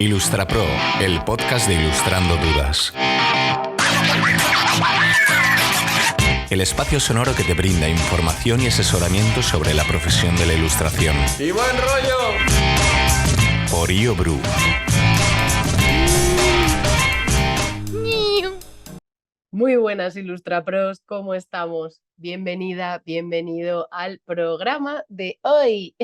Ilustrapro, el podcast de Ilustrando Dudas. El espacio sonoro que te brinda información y asesoramiento sobre la profesión de la ilustración. ¡Y buen rollo! Por IOBRU. Muy buenas Ilustrapros, ¿cómo estamos? Bienvenida, bienvenido al programa de hoy.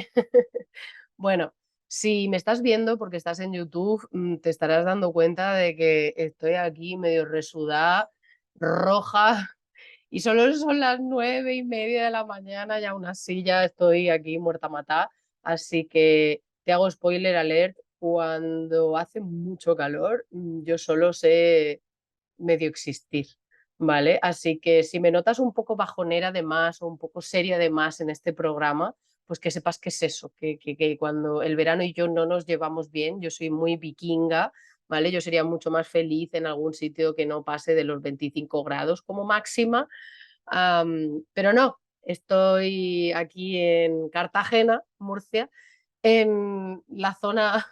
Bueno, si me estás viendo porque estás en YouTube, te estarás dando cuenta de que estoy aquí medio resudada, roja, y solo son las 9:30 de la mañana y aún así ya estoy aquí muerta a matar. Así que te hago spoiler alert, cuando hace mucho calor, yo solo sé medio existir, ¿vale? Así que si me notas un poco bajonera de más o un poco seria de más en este programa, pues que sepas que es eso, que cuando el verano y yo no nos llevamos bien, yo soy muy vikinga, ¿vale? Yo sería mucho más feliz en algún sitio que no pase de los 25 grados como máxima, pero no, estoy aquí en Cartagena, Murcia, en la zona,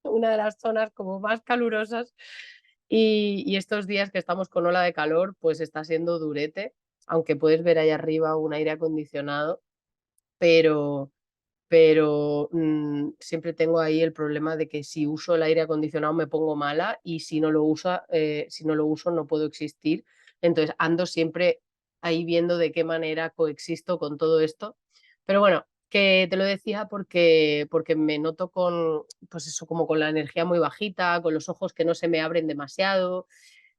una de las zonas como más calurosas, y estos días que estamos con ola de calor, pues está siendo durete, aunque puedes ver ahí arriba un aire acondicionado, pero, pero siempre tengo ahí el problema de que si uso el aire acondicionado me pongo mala y si no lo uso no puedo existir. Entonces ando siempre ahí viendo de qué manera coexisto con todo esto. Pero bueno, que te lo decía porque me noto con, pues eso, como con la energía muy bajita, con los ojos que no se me abren demasiado,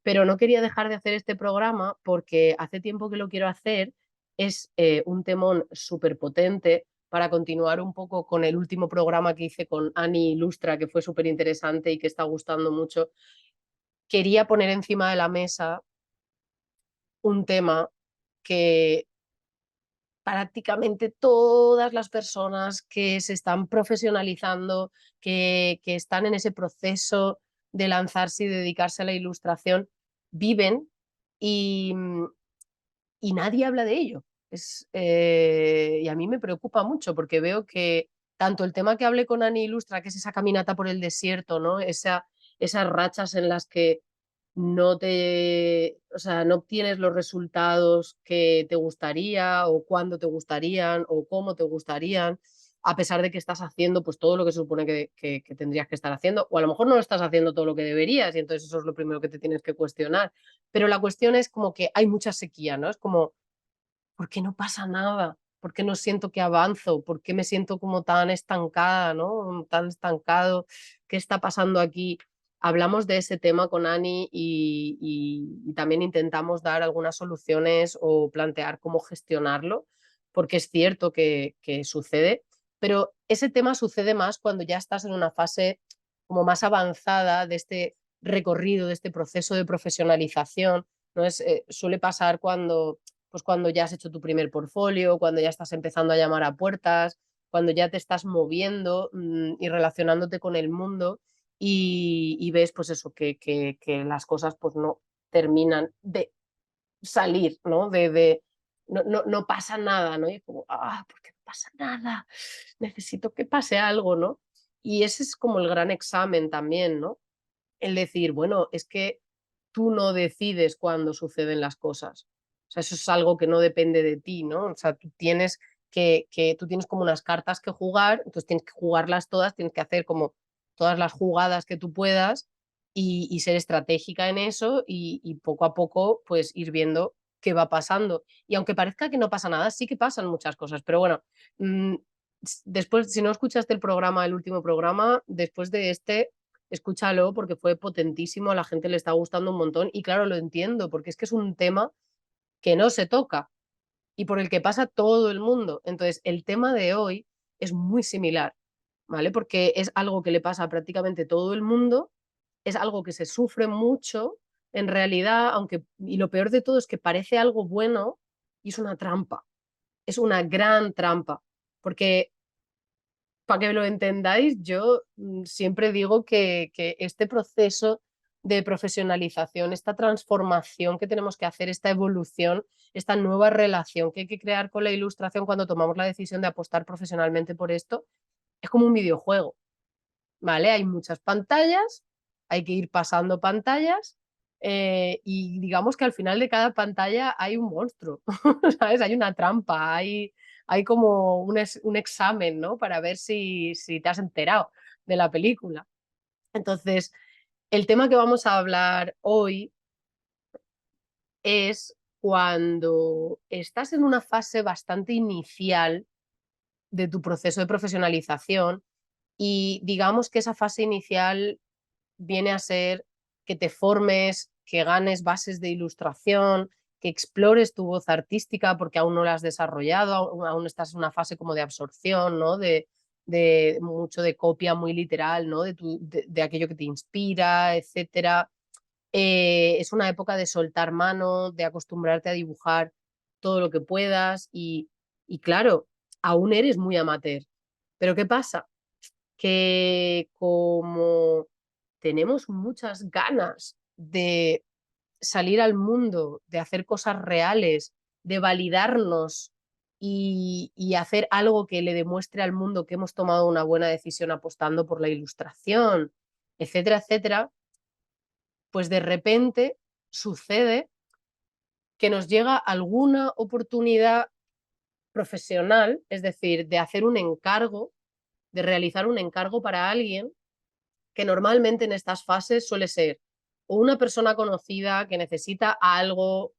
pero no quería dejar de hacer este programa porque hace tiempo que lo quiero hacer. Es un temón súper potente para continuar un poco con el último programa que hice con Ani Ilustra, que fue súper interesante y que está gustando mucho. Quería poner encima de la mesa un tema que prácticamente todas las personas que se están profesionalizando, que están en ese proceso de lanzarse y dedicarse a la ilustración, viven y, y nadie habla de ello. Y a mí me preocupa mucho porque veo que tanto el tema que hablé con Ani Ilustra, que es esa caminata por el desierto, ¿no? Esas rachas en las que o sea, no obtienes los resultados que te gustaría o cuándo te gustarían o cómo te gustarían, a pesar de que estás haciendo pues todo lo que se supone que tendrías que estar haciendo, o a lo mejor no lo estás haciendo todo lo que deberías y entonces eso es lo primero que te tienes que cuestionar. Pero la cuestión es como que hay mucha sequía, ¿no? Es como, ¿por qué no pasa nada? ¿Por qué no siento que avanzo? ¿Por qué me siento como tan estancada, ¿no? Tan estancado. ¿Qué está pasando aquí? Hablamos de ese tema con Ani y también intentamos dar algunas soluciones o plantear cómo gestionarlo, porque es cierto que sucede, pero ese tema sucede más cuando ya estás en una fase como más avanzada de este recorrido, de este proceso de profesionalización, ¿no? Suele pasar cuando, pues cuando ya has hecho tu primer portfolio, cuando ya estás empezando a llamar a puertas, cuando ya te estás moviendo y relacionándote con el mundo y ves pues eso, que las cosas pues no terminan de salir, ¿no? No pasa nada, ¿no? Y como, ¿por qué no pasa nada? Necesito que pase algo, ¿no? Y ese es como el gran examen también, ¿no? El decir, bueno, es que tú no decides cuándo suceden las cosas. O sea, eso es algo que no depende de ti, ¿no? O sea, tú tienes como unas cartas que jugar, entonces tienes que jugarlas todas, tienes que hacer como todas las jugadas que tú puedas y ser estratégica en eso y poco a poco pues ir viendo qué va pasando. Y aunque parezca que no pasa nada, sí que pasan muchas cosas, pero bueno, mmm, después, si no escuchaste el programa, el último programa, después de este, escúchalo porque fue potentísimo, a la gente le está gustando un montón y claro, lo entiendo, porque es que es un tema que no se toca y por el que pasa todo el mundo. Entonces, el tema de hoy es muy similar, ¿vale? Porque es algo que le pasa a prácticamente todo el mundo, es algo que se sufre mucho en realidad, aunque, y lo peor de todo es que parece algo bueno y es una trampa, es una gran trampa, porque para que lo entendáis, yo siempre digo que este proceso de profesionalización, esta transformación que tenemos que hacer, esta evolución, esta nueva relación que hay que crear con la ilustración cuando tomamos la decisión de apostar profesionalmente por esto, es como un videojuego. ¿vale? Hay muchas pantallas, hay que ir pasando pantallas y digamos que al final de cada pantalla hay un monstruo, ¿sabes? Hay una trampa, hay como un examen, ¿no? Para ver si te has enterado de la película. Entonces, el tema que vamos a hablar hoy es cuando estás en una fase bastante inicial de tu proceso de profesionalización y digamos que esa fase inicial viene a ser que te formes, que ganes bases de ilustración, que explores tu voz artística porque aún no la has desarrollado, aún estás en una fase como de absorción, ¿no? De mucho de copia muy literal, ¿no? De aquello que te inspira, etcétera. Es una época de soltar mano, de acostumbrarte a dibujar todo lo que puedas y claro, aún eres muy amateur. Pero ¿qué pasa? Que como tenemos muchas ganas de salir al mundo, de hacer cosas reales, de validarnos y hacer algo que le demuestre al mundo que hemos tomado una buena decisión apostando por la ilustración, etcétera, etcétera, pues de repente sucede que nos llega alguna oportunidad profesional, es decir, de hacer un encargo, de realizar un encargo para alguien que normalmente en estas fases suele ser o una persona conocida que necesita algo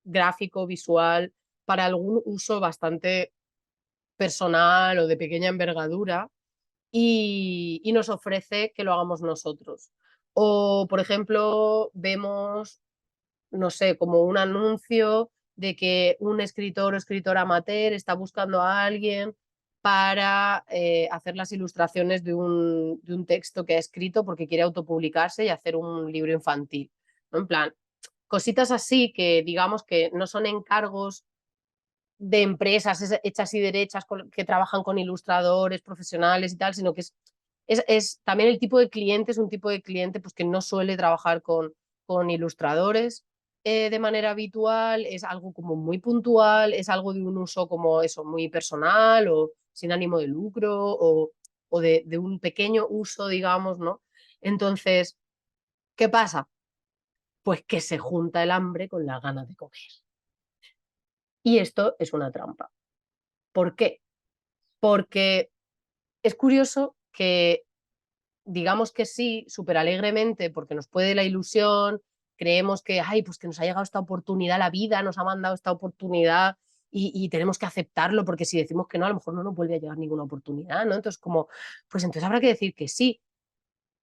gráfico, visual, para algún uso bastante personal o de pequeña envergadura y nos ofrece que lo hagamos nosotros. O, por ejemplo, vemos, no sé, como un anuncio de que un escritor o escritora amateur está buscando a alguien para hacer las ilustraciones de un texto que ha escrito porque quiere autopublicarse y hacer un libro infantil, ¿no? En plan, cositas así que digamos que no son encargos de empresas hechas y derechas que trabajan con ilustradores profesionales y tal, sino que también el tipo de cliente es un tipo de cliente pues, que no suele trabajar con ilustradores de manera habitual, es algo como muy puntual, es algo de un uso como eso, muy personal o sin ánimo de lucro o de un pequeño uso, digamos, ¿no? Entonces, ¿qué pasa? Pues que se junta el hambre con las ganas de comer. Y esto es una trampa. ¿Por qué? Porque es curioso que digamos que sí, súper alegremente, porque nos puede la ilusión, creemos que, ay, pues que nos ha llegado esta oportunidad, la vida nos ha mandado esta oportunidad y tenemos que aceptarlo, porque si decimos que no, a lo mejor no nos vuelve a llegar ninguna oportunidad, ¿no? Entonces, como, pues entonces habrá que decir que sí.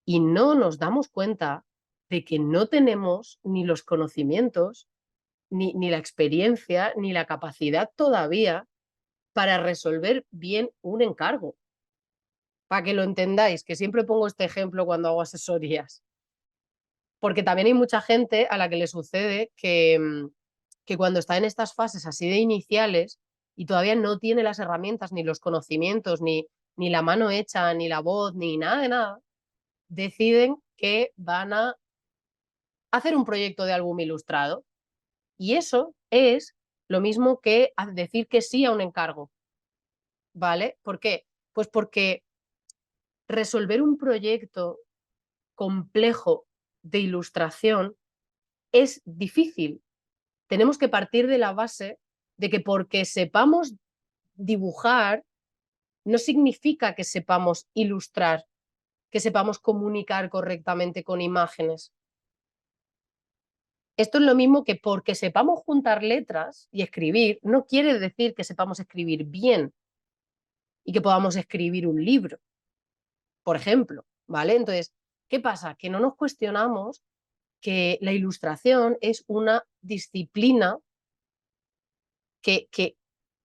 Y no nos damos cuenta de que no tenemos ni los conocimientos, ni la experiencia, ni la capacidad todavía para resolver bien un encargo. Para que lo entendáis, que siempre pongo este ejemplo cuando hago asesorías. Porque también hay mucha gente a la que le sucede que cuando está en estas fases así de iniciales y todavía no tiene las herramientas, ni los conocimientos, ni la mano hecha, ni la voz, ni nada de nada, deciden que van a hacer un proyecto de álbum ilustrado. Y eso es lo mismo que decir que sí a un encargo. ¿Vale? ¿Por qué? Pues porque resolver un proyecto complejo de ilustración es difícil. Tenemos que partir de la base de que porque sepamos dibujar no significa que sepamos ilustrar, que sepamos comunicar correctamente con imágenes. Esto es lo mismo que porque sepamos juntar letras y escribir, no quiere decir que sepamos escribir bien y que podamos escribir un libro, por ejemplo, ¿vale? Entonces, ¿qué pasa? Que no nos cuestionamos que la ilustración es una disciplina que, que,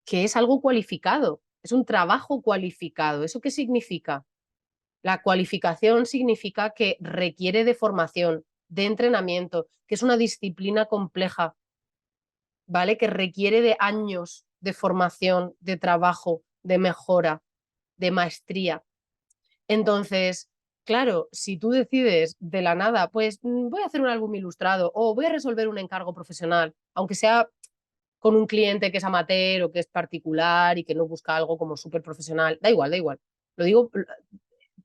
que es algo cualificado, es un trabajo cualificado. ¿Eso qué significa? La cualificación significa que requiere de formación, de entrenamiento, que es una disciplina compleja, ¿vale? Que requiere de años de formación, de trabajo, de mejora, de maestría. Entonces, claro, si tú decides de la nada, pues voy a hacer un álbum ilustrado o voy a resolver un encargo profesional, aunque sea con un cliente que es amateur o que es particular y que no busca algo como súper profesional, da igual, da igual. Lo digo,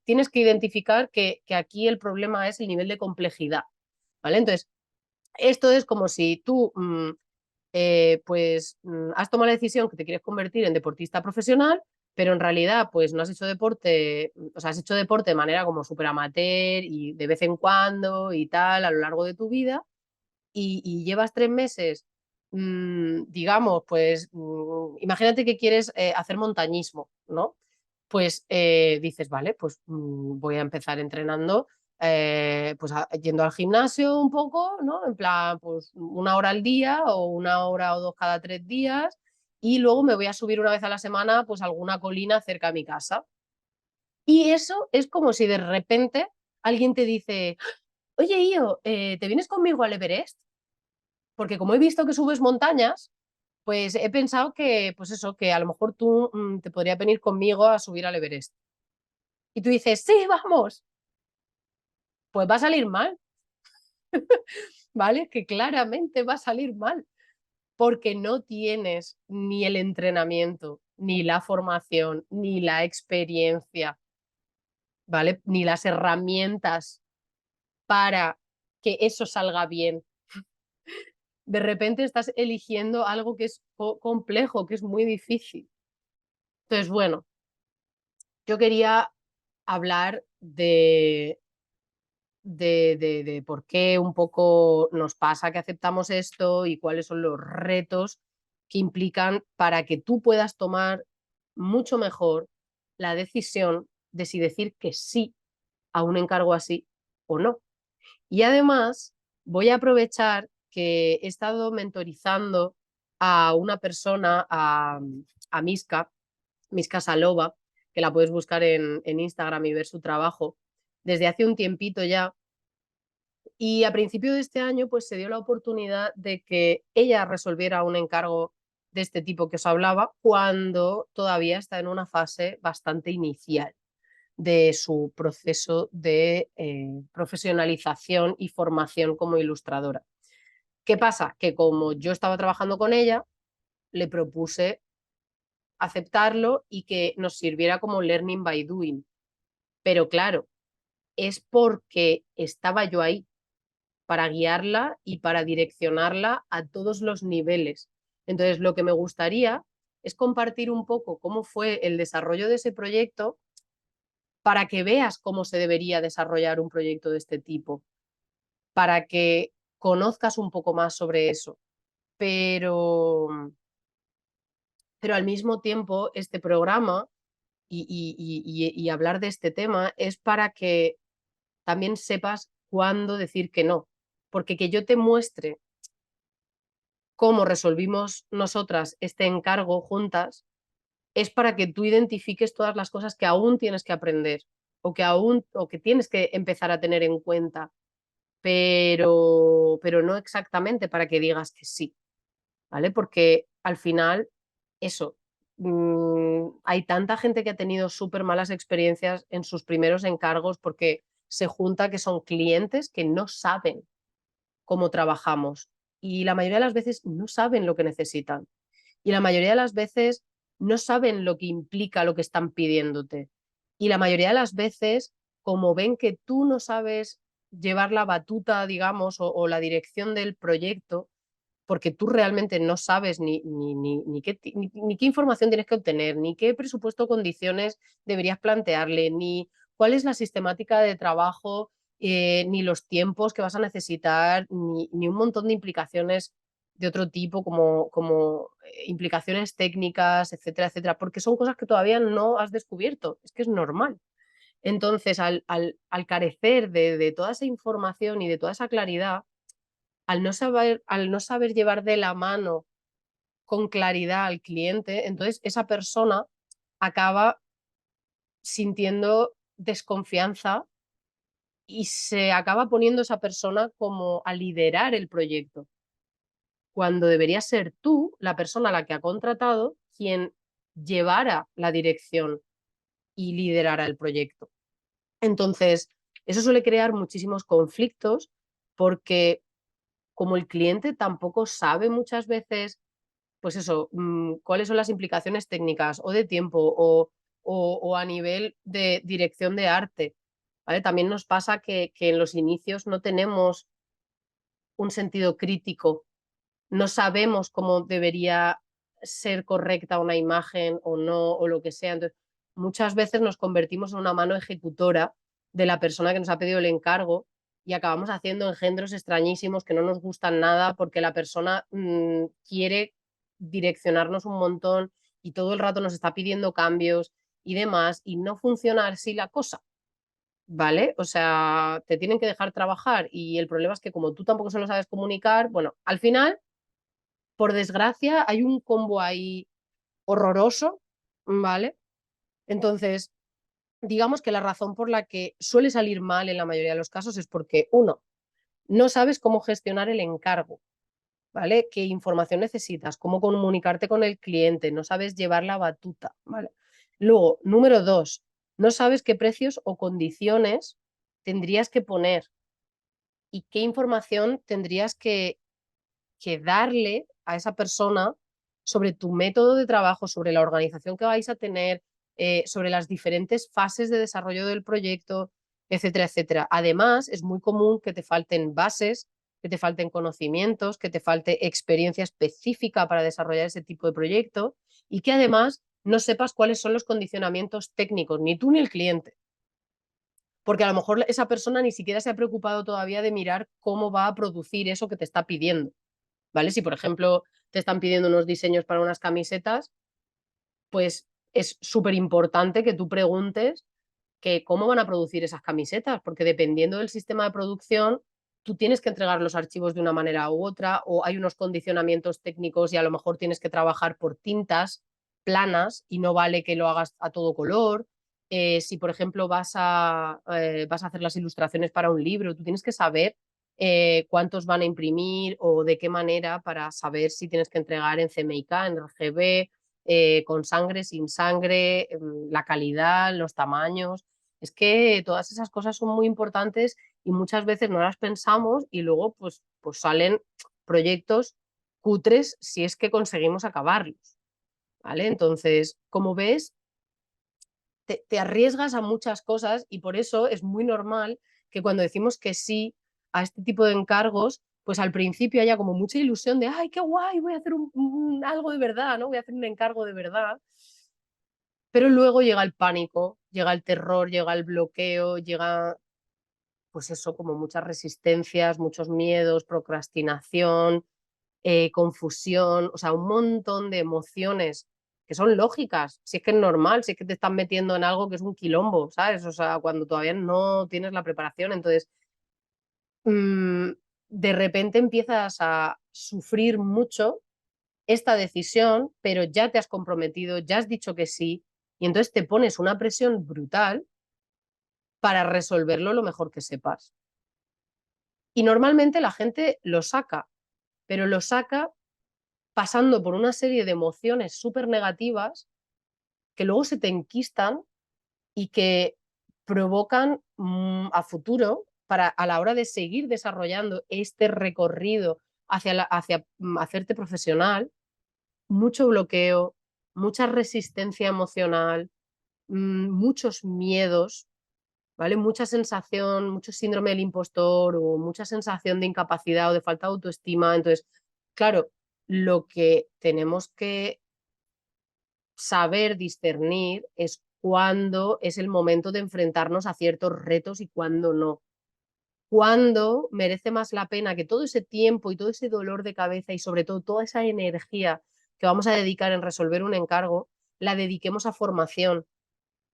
tienes que identificar que aquí el problema es el nivel de complejidad, ¿vale? Entonces, esto es como si tú has tomado la decisión que te quieres convertir en deportista profesional, pero en realidad pues no has hecho deporte, o sea, has hecho deporte de manera como súper amateur y de vez en cuando y tal a lo largo de tu vida y llevas 3 meses, digamos, pues imagínate que quieres hacer montañismo, ¿no? Pues dices, vale, pues voy a empezar entrenando, pues yendo al gimnasio un poco, ¿no? En plan, pues 1 hora al día o 1 hora o 2 cada 3 días y luego me voy a subir una vez a la semana pues a alguna colina cerca de mi casa. Y eso es como si de repente alguien te dice, oye, Io, ¿te vienes conmigo al Everest? Porque como he visto que subes montañas, pues he pensado que, pues eso, que a lo mejor tú te podrías venir conmigo a subir al Everest. Y tú dices, sí, vamos, pues va a salir mal, ¿vale? Que claramente va a salir mal, porque no tienes ni el entrenamiento, ni la formación, ni la experiencia, ¿vale? Ni las herramientas para que eso salga bien. De repente estás eligiendo algo que es complejo, que es muy difícil. Entonces, bueno, yo quería hablar de por qué un poco nos pasa que aceptamos esto y cuáles son los retos que implican para que tú puedas tomar mucho mejor la decisión de si decir que sí a un encargo así o no. Y además voy a aprovechar que he estado mentorizando a una persona, a Miska Salova, que la puedes buscar en Instagram y ver su trabajo desde hace un tiempito ya. Y a principio de este año, pues se dio la oportunidad de que ella resolviera un encargo de este tipo que os hablaba, cuando todavía está en una fase bastante inicial de su proceso de profesionalización y formación como ilustradora. ¿Qué pasa? Que como yo estaba trabajando con ella, le propuse aceptarlo y que nos sirviera como learning by doing. Pero claro, es porque estaba yo ahí para guiarla y para direccionarla a todos los niveles. Entonces, lo que me gustaría es compartir un poco cómo fue el desarrollo de ese proyecto para que veas cómo se debería desarrollar un proyecto de este tipo, para que conozcas un poco más sobre eso. Pero, pero al mismo tiempo, este programa y hablar de este tema es para que también sepas cuándo decir que no. Porque que yo te muestre cómo resolvimos nosotras este encargo juntas es para que tú identifiques todas las cosas que aún tienes que aprender o que tienes que empezar a tener en cuenta, pero no exactamente para que digas que sí, ¿vale? Porque al final, eso, hay tanta gente que ha tenido súper malas experiencias en sus primeros encargos porque se junta que son clientes que no saben cómo trabajamos y la mayoría de las veces no saben lo que necesitan y la mayoría de las veces no saben lo que implica lo que están pidiéndote y la mayoría de las veces, como ven que tú no sabes llevar la batuta, digamos, o la dirección del proyecto, porque tú realmente no sabes ni qué información tienes que obtener, ni qué presupuesto o condiciones deberías plantearle, ni cuál es la sistemática de trabajo, ni los tiempos que vas a necesitar, ni un montón de implicaciones de otro tipo, como implicaciones técnicas, etcétera, etcétera, porque son cosas que todavía no has descubierto, es que es normal. Entonces, al carecer de toda esa información y de toda esa claridad, al no saber llevar de la mano con claridad al cliente, entonces esa persona acaba sintiendo desconfianza y se acaba poniendo esa persona como a liderar el proyecto, cuando debería ser tú, la persona a la que ha contratado, quien llevara la dirección y liderara el proyecto. Entonces, eso suele crear muchísimos conflictos porque como el cliente tampoco sabe muchas veces, pues eso, cuáles son las implicaciones técnicas o de tiempo o a nivel de dirección de arte, ¿vale? También nos pasa que en los inicios no tenemos un sentido crítico, no sabemos cómo debería ser correcta una imagen o no, o lo que sea. Entonces, muchas veces nos convertimos en una mano ejecutora de la persona que nos ha pedido el encargo y acabamos haciendo engendros extrañísimos que no nos gustan nada porque la persona quiere direccionarnos un montón y todo el rato nos está pidiendo cambios y demás, y no funciona así la cosa. ¿Vale? O sea, te tienen que dejar trabajar y el problema es que como tú tampoco se lo sabes comunicar, bueno, al final, por desgracia, hay un combo ahí horroroso, ¿vale? Entonces, digamos que la razón por la que suele salir mal en la mayoría de los casos es porque, uno, no sabes cómo gestionar el encargo, ¿vale? ¿Qué información necesitas? ¿Cómo comunicarte con el cliente? No sabes llevar la batuta, ¿vale? Luego, número dos, no sabes qué precios o condiciones tendrías que poner y qué información tendrías que darle a esa persona sobre tu método de trabajo, sobre la organización que vais a tener, sobre las diferentes fases de desarrollo del proyecto, etcétera, etcétera. Además, es muy común que te falten bases, que te falten conocimientos, que te falte experiencia específica para desarrollar ese tipo de proyecto y que además no sepas cuáles son los condicionamientos técnicos, ni tú ni el cliente. Porque a lo mejor esa persona ni siquiera se ha preocupado todavía de mirar cómo va a producir eso que te está pidiendo. ¿Vale? Si, por ejemplo, te están pidiendo unos diseños para unas camisetas, pues es súper importante que tú preguntes que cómo van a producir esas camisetas, porque dependiendo del sistema de producción, tú tienes que entregar los archivos de una manera u otra, o hay unos condicionamientos técnicos y a lo mejor tienes que trabajar por tintas planas y no vale que lo hagas a todo color. Si, por ejemplo, vas a hacer las ilustraciones para un libro, tú tienes que saber cuántos van a imprimir o de qué manera para saber si tienes que entregar en CMYK, en RGB, con sangre, sin sangre, la calidad, los tamaños. Es que todas esas cosas son muy importantes y muchas veces no las pensamos y luego pues salen proyectos cutres si es que conseguimos acabarlos, ¿vale? Entonces, como ves, te arriesgas a muchas cosas y por eso es muy normal que cuando decimos que sí a este tipo de encargos, pues al principio haya como mucha ilusión de, ay, qué guay, voy a hacer algo de verdad, ¿no? Voy a hacer un encargo de verdad. Pero luego llega el pánico, llega el terror, llega el bloqueo, llega, pues eso, como muchas resistencias, muchos miedos, procrastinación, confusión, o sea, un montón de emociones que son lógicas, si es que es normal, si es que te están metiendo en algo que es un quilombo, ¿sabes? O sea, cuando todavía no tienes la preparación, entonces mmm, de repente empiezas a sufrir mucho esta decisión, pero ya te has comprometido, ya has dicho que sí, y entonces te pones una presión brutal para resolverlo lo mejor que sepas. Y normalmente la gente lo saca, pero lo saca pasando por una serie de emociones súper negativas que luego se te enquistan y que provocan a futuro, a la hora de seguir desarrollando este recorrido hacia hacerte profesional, mucho bloqueo, mucha resistencia emocional, muchos miedos, ¿vale? Mucha sensación, mucho síndrome del impostor o mucha sensación de incapacidad o de falta de autoestima. Entonces, claro, lo que tenemos que saber discernir es cuándo es el momento de enfrentarnos a ciertos retos y cuándo no. Cuándo merece más la pena que todo ese tiempo y todo ese dolor de cabeza y sobre todo toda esa energía que vamos a dedicar en resolver un encargo, la dediquemos a formación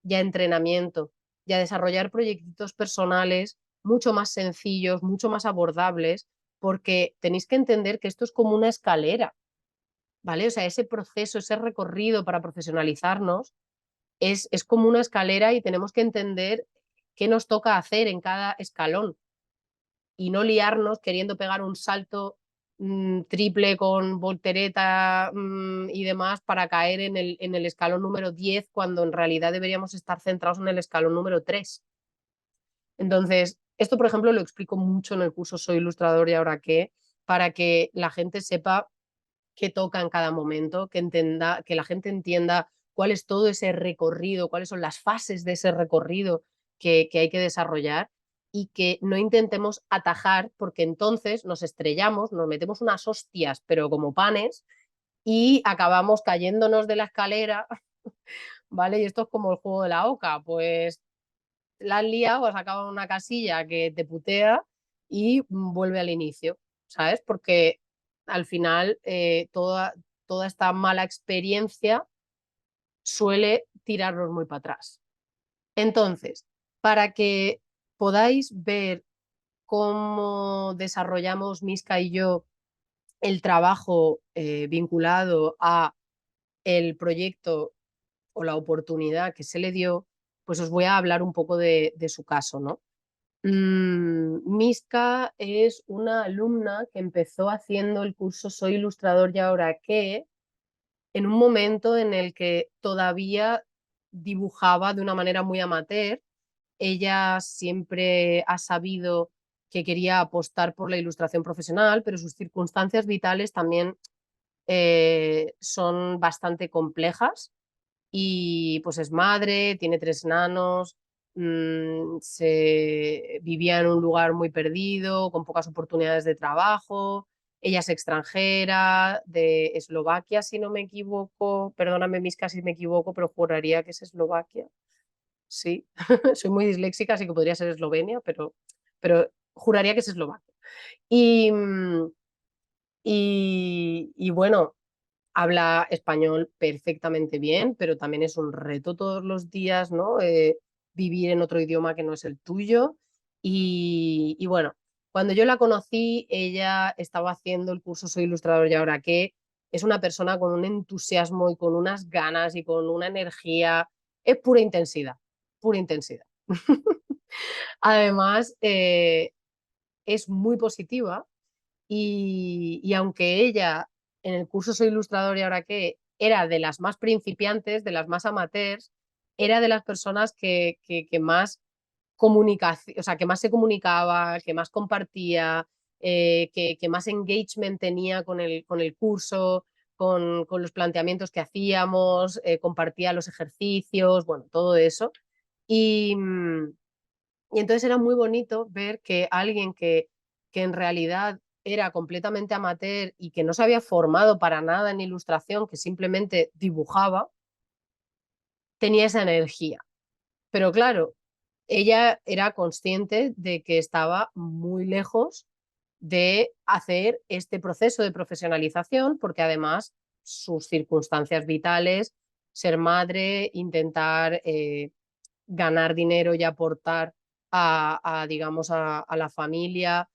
y a entrenamiento y a desarrollar proyectitos personales mucho más sencillos, mucho más abordables, porque tenéis que entender que esto es como una escalera, ¿vale? O sea, ese proceso, ese recorrido para profesionalizarnos es como una escalera y tenemos que entender qué nos toca hacer en cada escalón y no liarnos queriendo pegar un salto triple con voltereta y demás para caer en el escalón número 10 cuando en realidad deberíamos estar centrados en el escalón número 3. Entonces, esto, por ejemplo, lo explico mucho en el curso Soy Ilustrador y ahora qué, para que la gente sepa qué toca en cada momento, que la gente entienda cuál es todo ese recorrido, cuáles son las fases de ese recorrido que hay que desarrollar y que no intentemos atajar porque entonces nos estrellamos, nos metemos unas hostias, pero como panes, y acabamos cayéndonos de la escalera, ¿vale? Y esto es como el juego de la oca, pues la has liado, has acabado en una casilla que te putea y vuelve al inicio, ¿sabes? Porque al final toda esta mala experiencia suele tirarnos muy para atrás. Entonces, para que podáis ver cómo desarrollamos Miska y yo el trabajo vinculado a el proyecto o la oportunidad que se le dio, pues os voy a hablar un poco de su caso, ¿no? Miska es una alumna que empezó haciendo el curso Soy ilustrador y ahora qué, en un momento en el que todavía dibujaba de una manera muy amateur. Ella siempre ha sabido que quería apostar por la ilustración profesional, pero sus circunstancias vitales también son bastante complejas y pues es madre, tiene 3 nanos, vivía en un lugar muy perdido, con pocas oportunidades de trabajo. Ella es extranjera, de Eslovaquia, si no me equivoco. Perdóname, Miska, si me equivoco, pero juraría que es Eslovaquia. Sí, soy muy disléxica, así que podría ser Eslovenia, pero juraría que es Eslovaquia. Y, y bueno, habla español perfectamente bien, pero también es un reto todos los días, ¿no? Vivir en otro idioma que no es el tuyo. Y bueno, cuando yo la conocí, ella estaba haciendo el curso Soy ilustrador y ahora qué. Es una persona con un entusiasmo y con unas ganas y con una energía. Es pura intensidad, pura intensidad. Además, es muy positiva y aunque ella en el curso Soy ilustrador y ahora qué era de las más principiantes, de las más amateurs, era de las personas que más comunicación, o sea, que más se comunicaba, que más compartía, que más engagement tenía con el curso, con los planteamientos que hacíamos, compartía los ejercicios, bueno, todo eso. Y, y entonces era muy bonito ver que alguien que en realidad era completamente amateur y que no se había formado para nada en ilustración, que simplemente dibujaba, tenía esa energía. Pero claro, ella era consciente de que estaba muy lejos de hacer este proceso de profesionalización, porque además sus circunstancias vitales, ser madre, intentar ganar dinero y aportar digamos, a la familia,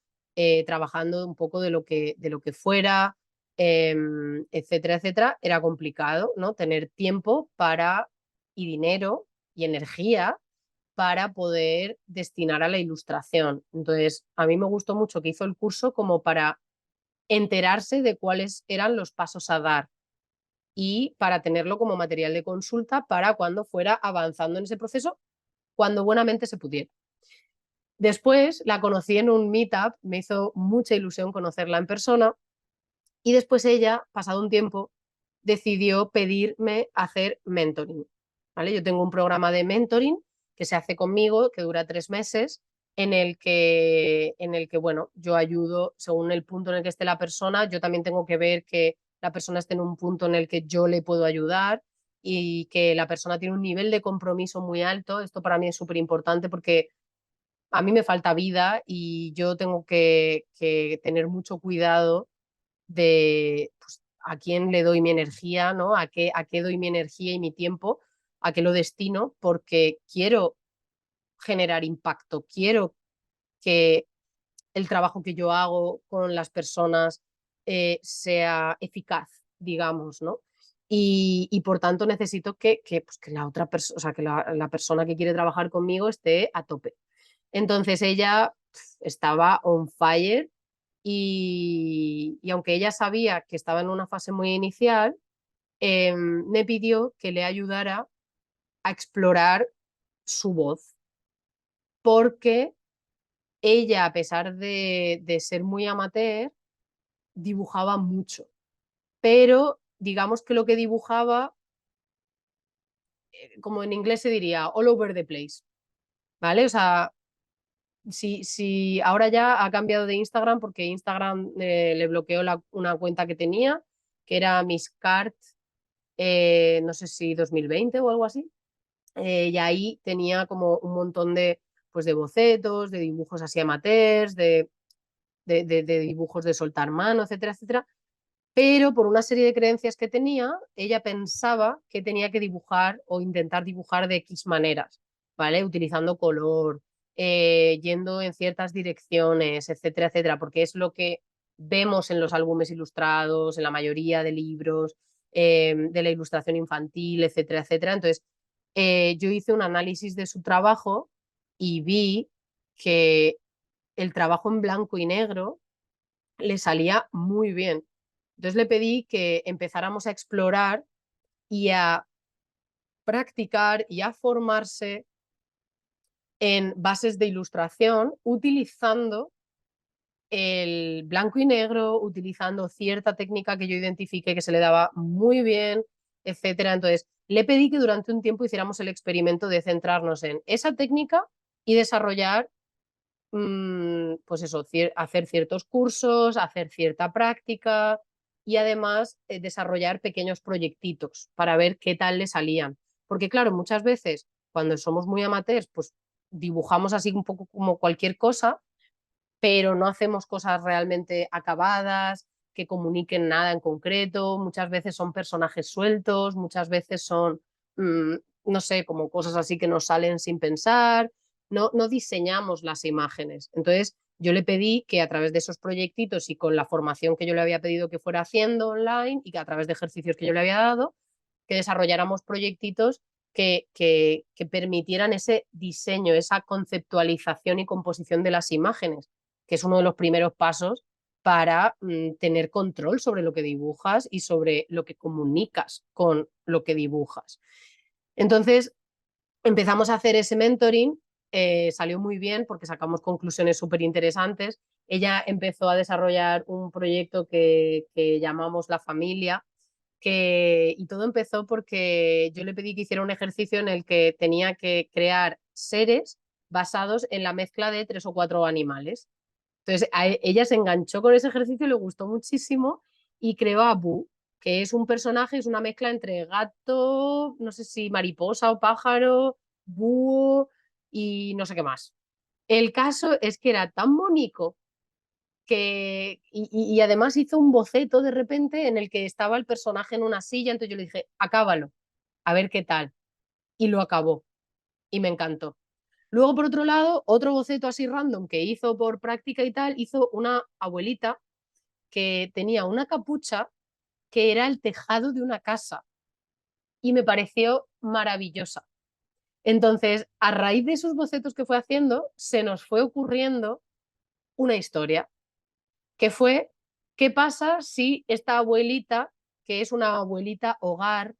trabajando un poco de lo que fuera, etcétera, etcétera, era complicado, ¿no? Tener tiempo para y dinero y energía para poder destinar a la ilustración. Entonces, a mí me gustó mucho que hizo el curso como para enterarse de cuáles eran los pasos a dar y para tenerlo como material de consulta para cuando fuera avanzando en ese proceso, cuando buenamente se pudiera. Después la conocí en un meetup, me hizo mucha ilusión conocerla en persona y después ella, pasado un tiempo, decidió pedirme hacer mentoring. ¿Vale? Yo tengo un programa de mentoring que se hace conmigo, que dura 3 meses, bueno, yo ayudo según el punto en el que esté la persona. Yo también tengo que ver que la persona esté en un punto en el que yo le puedo ayudar y que la persona tiene un nivel de compromiso muy alto. Esto para mí es súper importante porque a mí me falta vida y yo tengo que tener mucho cuidado de pues, a quién le doy mi energía, ¿no? A qué doy mi energía y mi tiempo, a qué lo destino, porque quiero generar impacto, quiero que el trabajo que yo hago con las personas sea eficaz, digamos, ¿no? Y por tanto necesito pues, que la otra persona, o sea, que la persona que quiere trabajar conmigo esté a tope. Entonces ella estaba on fire y aunque ella sabía que estaba en una fase muy inicial, me pidió que le ayudara a explorar su voz, porque ella, a pesar de ser muy amateur, dibujaba mucho, pero digamos que lo que dibujaba como en inglés se diría, all over the place, ¿vale? O sea, si ahora ya ha cambiado de Instagram porque Instagram le bloqueó una cuenta que tenía, que era Miss Cart, no sé si 2020 o algo así, y ahí tenía como un montón pues de bocetos, de dibujos así amateurs, de dibujos de soltar mano, etcétera, etcétera. Pero por una serie de creencias que tenía, ella pensaba que tenía que dibujar o intentar dibujar de X maneras, ¿vale? Utilizando color, yendo en ciertas direcciones, etcétera, etcétera, porque es lo que vemos en los álbumes ilustrados, en la mayoría de libros, de la ilustración infantil, etcétera, etcétera. Entonces, yo hice un análisis de su trabajo y vi que el trabajo en blanco y negro le salía muy bien. Entonces le pedí que empezáramos a explorar y a practicar y a formarse en bases de ilustración utilizando el blanco y negro, utilizando cierta técnica que yo identifiqué que se le daba muy bien, etcétera. Entonces le pedí que durante un tiempo hiciéramos el experimento de centrarnos en esa técnica y desarrollar pues eso, hacer ciertos cursos, hacer cierta práctica y además desarrollar pequeños proyectitos para ver qué tal le salían. Porque claro, muchas veces cuando somos muy amateurs, pues dibujamos así un poco como cualquier cosa, pero no hacemos cosas realmente acabadas, que comuniquen nada en concreto, muchas veces son personajes sueltos, muchas veces son, mmm, no sé, como cosas así que nos salen sin pensar, no diseñamos las imágenes. Entonces, yo le pedí que a través de esos proyectitos y con la formación que yo le había pedido que fuera haciendo online y que a través de ejercicios que yo le había dado, que desarrolláramos proyectitos que permitieran ese diseño, esa conceptualización y composición de las imágenes, que es uno de los primeros pasos para tener control sobre lo que dibujas y sobre lo que comunicas con lo que dibujas. Entonces, empezamos a hacer ese mentoring, salió muy bien porque sacamos conclusiones súper interesantes. Ella empezó a desarrollar un proyecto que llamamos La Familia, y todo empezó porque yo le pedí que hiciera un ejercicio en el que tenía que crear seres basados en la mezcla de 3 o 4 animales. Entonces, ella se enganchó con ese ejercicio, le gustó muchísimo y creó a Boo, que es un personaje, es una mezcla entre gato, no sé si mariposa o pájaro, búho y no sé qué más. El caso es que era tan bonito y además hizo un boceto de repente en el que estaba el personaje en una silla, entonces yo le dije, acábalo, a ver qué tal. Y lo acabó y me encantó. Luego, por otro lado, otro boceto así random que hizo por práctica y tal, hizo una abuelita que tenía una capucha que era el tejado de una casa y me pareció maravillosa. Entonces, a raíz de esos bocetos que fue haciendo, se nos fue ocurriendo una historia, que fue, ¿qué pasa si esta abuelita, que es una abuelita hogar,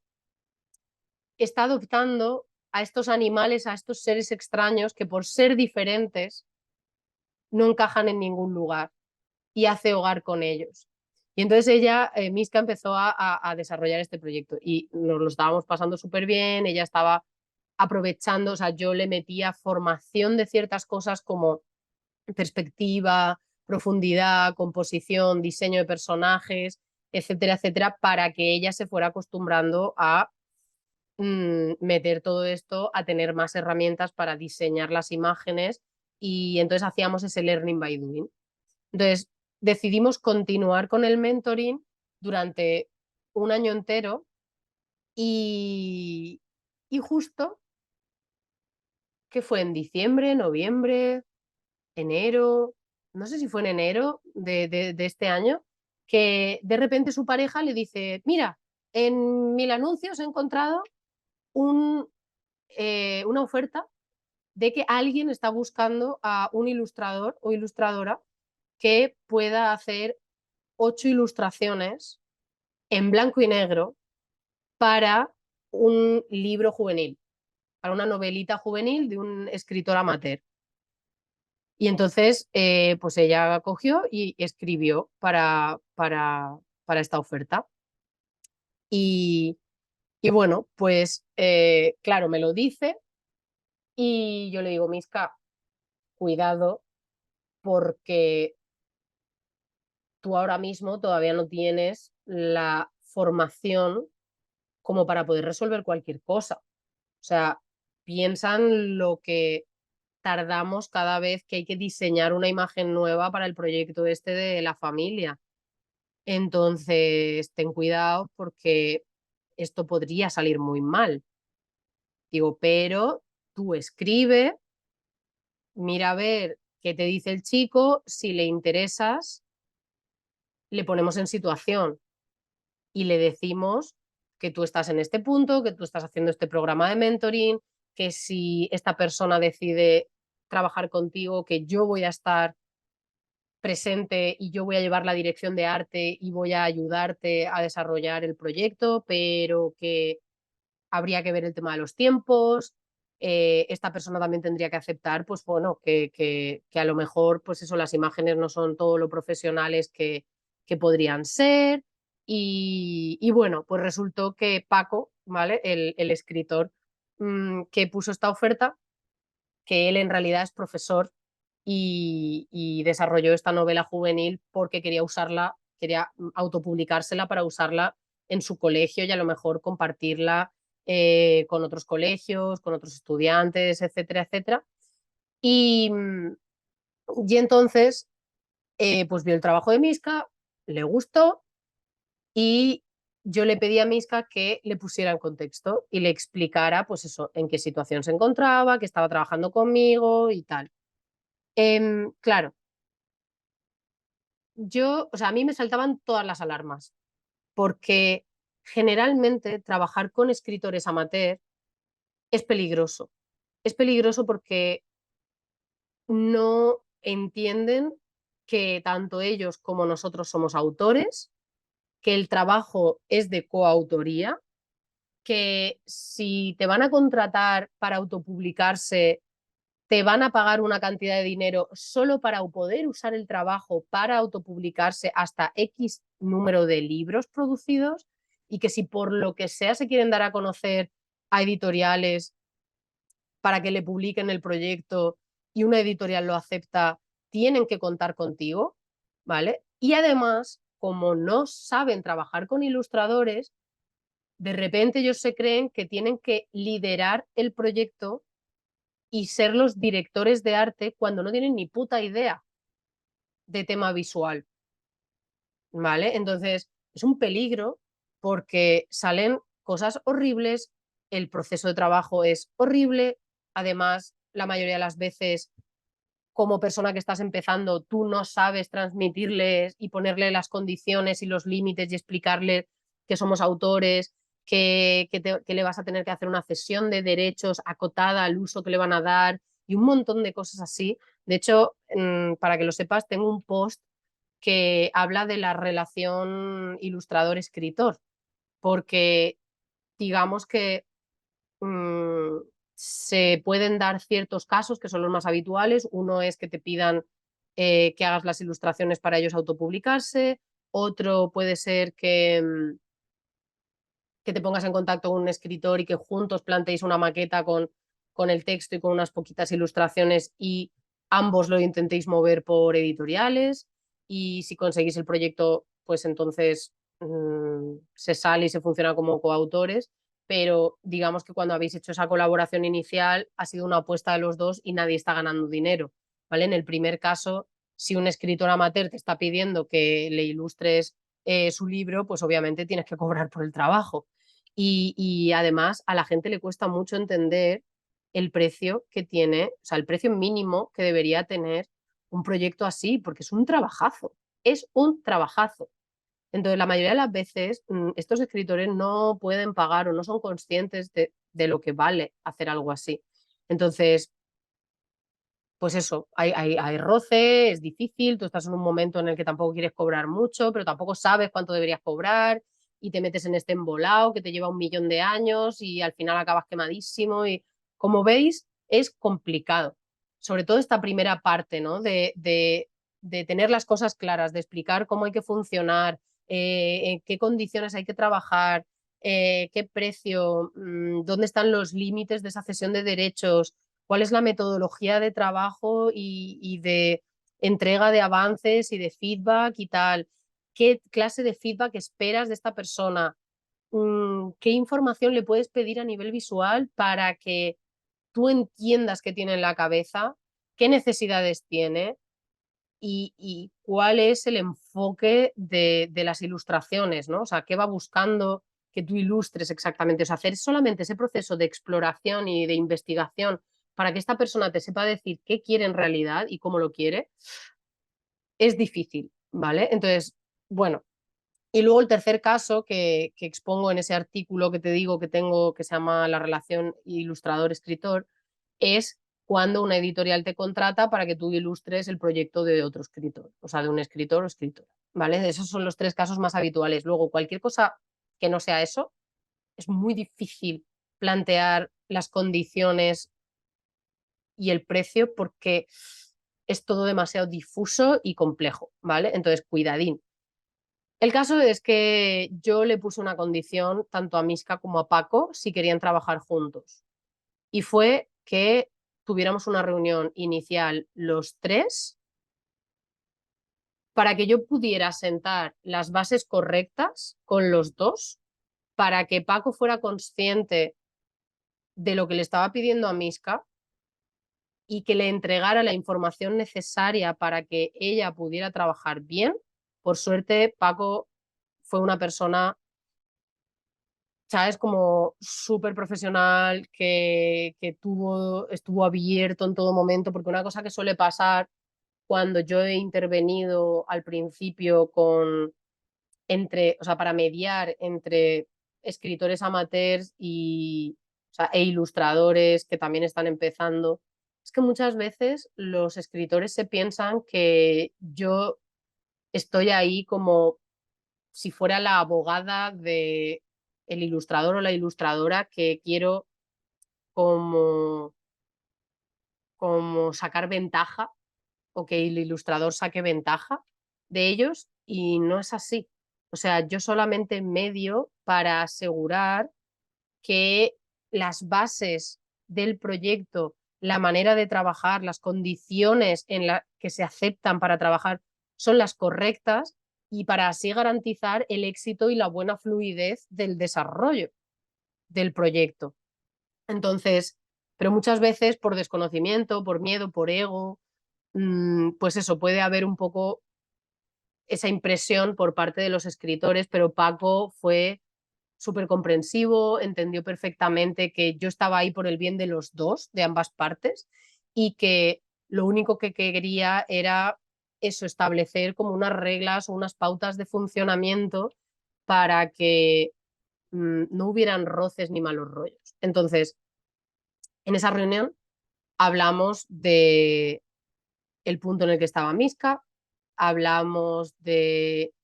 está adoptando a estos animales, a estos seres extraños que por ser diferentes no encajan en ningún lugar y hace hogar con ellos? Y entonces ella, Miska, empezó a desarrollar este proyecto y nos lo estábamos pasando súper bien, ella estaba aprovechando, o sea, yo le metía formación de ciertas cosas como perspectiva, profundidad, composición, diseño de personajes, etcétera, etcétera, para que ella se fuera acostumbrando a meter todo esto, a tener más herramientas para diseñar las imágenes y entonces hacíamos ese learning by doing. Entonces decidimos continuar con el mentoring durante un año entero y, y justo que fue en diciembre, noviembre, enero, no sé si fue en enero de este año, que de repente su pareja le dice, mira, en mil anuncios he encontrado un, una oferta de que alguien está buscando a un ilustrador o ilustradora que pueda hacer 8 ilustraciones en blanco y negro para un libro juvenil, para una novelita juvenil de un escritor amateur. Y entonces, pues ella cogió y escribió para esta oferta. Y, Y bueno, pues claro, me lo dice y yo le digo, Miska, cuidado, porque tú ahora mismo todavía no tienes la formación como para poder resolver cualquier cosa. O sea, piensan lo que tardamos cada vez que hay que diseñar una imagen nueva para el proyecto este de la familia. Entonces, ten cuidado porque esto podría salir muy mal. Digo, pero tú escribe, mira a ver qué te dice el chico, si le interesas, le ponemos en situación y le decimos que tú estás en este punto, que tú estás haciendo este programa de mentoring, que si esta persona decide trabajar contigo, que yo voy a estar presente y yo voy a llevar la dirección de arte y voy a ayudarte a desarrollar el proyecto, pero que habría que ver el tema de los tiempos. Esta persona también tendría que aceptar, pues bueno, que a lo mejor, pues eso, las imágenes no son todo lo profesionales que podrían ser. Y bueno, pues resultó que Paco, ¿vale? El escritor que puso esta oferta, que él en realidad es profesor y desarrolló esta novela juvenil porque quería usarla, quería autopublicársela para usarla en su colegio y a lo mejor compartirla con otros colegios, con otros estudiantes, etcétera, etcétera. Y, y entonces, pues vio el trabajo de Miska, le gustó y yo le pedí a Miska que le pusiera en contexto y le explicara, pues eso, en qué situación se encontraba, que estaba trabajando conmigo y tal. Claro, o sea, a mí me saltaban todas las alarmas, porque generalmente trabajar con escritores amateur es peligroso. Es peligroso porque no entienden que tanto ellos como nosotros somos autores, que el trabajo es de coautoría, que si te van a contratar para autopublicarse te van a pagar una cantidad de dinero solo para poder usar el trabajo para autopublicarse hasta X número de libros producidos y que si por lo que sea se quieren dar a conocer a editoriales para que le publiquen el proyecto y una editorial lo acepta, tienen que contar contigo, ¿vale? Y además, como no saben trabajar con ilustradores, de repente ellos se creen que tienen que liderar el proyecto y ser los directores de arte cuando no tienen ni puta idea de tema visual, ¿vale? Entonces, es un peligro porque salen cosas horribles, el proceso de trabajo es horrible, además, la mayoría de las veces, como persona que estás empezando, tú no sabes transmitirles y ponerle las condiciones y los límites y explicarle que somos autores, que le vas a tener que hacer una cesión de derechos acotada al uso que le van a dar y un montón de cosas así. De hecho, para que lo sepas, tengo un post que habla de la relación ilustrador-escritor, porque digamos que se pueden dar ciertos casos que son los más habituales. Uno es que te pidan que hagas las ilustraciones para ellos autopublicarse. Otro puede ser que te pongas en contacto con un escritor y que juntos planteéis una maqueta con el texto y con unas poquitas ilustraciones y ambos lo intentéis mover por editoriales. Y si conseguís el proyecto, pues entonces se sale y se funciona como coautores. Pero digamos que cuando habéis hecho esa colaboración inicial ha sido una apuesta de los dos y nadie está ganando dinero, ¿vale? En el primer caso, si un escritor amateur te está pidiendo que le ilustres su libro, pues obviamente tienes que cobrar por el trabajo. Y además a la gente le cuesta mucho entender el precio que tiene, o sea, el precio mínimo que debería tener un proyecto así, porque es un trabajazo, es un trabajazo. Entonces, la mayoría de las veces estos escritores no pueden pagar o no son conscientes de lo que vale hacer algo así. Entonces, pues eso, hay roce, es difícil, tú estás en un momento en el que tampoco quieres cobrar mucho, pero tampoco sabes cuánto deberías cobrar y te metes en este embolado que te lleva 1 millón de años y al final acabas quemadísimo y como veis es complicado, sobre todo esta primera parte, ¿no? De tener las cosas claras, de explicar cómo hay que funcionar, en qué condiciones hay que trabajar, qué precio, dónde están los límites de esa cesión de derechos, cuál es la metodología de trabajo y de entrega de avances y de feedback y tal, qué clase de feedback esperas de esta persona, qué información le puedes pedir a nivel visual para que tú entiendas qué tiene en la cabeza, qué necesidades tiene y cuál es el enfoque de las ilustraciones, ¿no? O sea, qué va buscando que tú ilustres exactamente. O sea, hacer solamente ese proceso de exploración y de investigación para que esta persona te sepa decir qué quiere en realidad y cómo lo quiere, es difícil, ¿vale? Entonces, bueno, y luego el tercer caso que expongo en ese artículo que te digo que tengo, que se llama La relación ilustrador-escritor, es cuando una editorial te contrata para que tú ilustres el proyecto de otro escritor, o sea, de un escritor o escritora, ¿vale? Esos son los tres casos más habituales. Luego, cualquier cosa que no sea eso, es muy difícil plantear las condiciones y el precio porque es todo demasiado difuso y complejo, ¿vale? Entonces, cuidadín. El caso es que yo le puse una condición tanto a Miska como a Paco si querían trabajar juntos. Y fue que tuviéramos una reunión inicial los tres para que yo pudiera sentar las bases correctas con los dos, para que Paco fuera consciente de lo que le estaba pidiendo a Miska y que le entregara la información necesaria para que ella pudiera trabajar bien. Por suerte, Paco fue una persona, ¿sabes? Como súper profesional, que estuvo abierto en todo momento, porque una cosa que suele pasar cuando yo he intervenido al principio o sea, para mediar entre escritores amateurs o sea, e ilustradores que también están empezando, es que muchas veces los escritores se piensan que yo estoy ahí como si fuera la abogada de el ilustrador o la ilustradora que quiero como, como sacar ventaja o que el ilustrador saque ventaja de ellos y no es así. O sea, yo solamente medio para asegurar que las bases del proyecto, la manera de trabajar, las condiciones en las que se aceptan para trabajar son las correctas y para así garantizar el éxito y la buena fluidez del desarrollo del proyecto. Entonces, pero muchas veces por desconocimiento, por miedo, por ego, pues eso, puede haber un poco esa impresión por parte de los escritores, pero Paco fue súper comprensivo, entendió perfectamente que yo estaba ahí por el bien de los dos, de ambas partes, y que lo único que quería era eso, establecer como unas reglas o unas pautas de funcionamiento para que no hubieran roces ni malos rollos. Entonces, en esa reunión hablamos de el punto en el que estaba Miska, hablamos de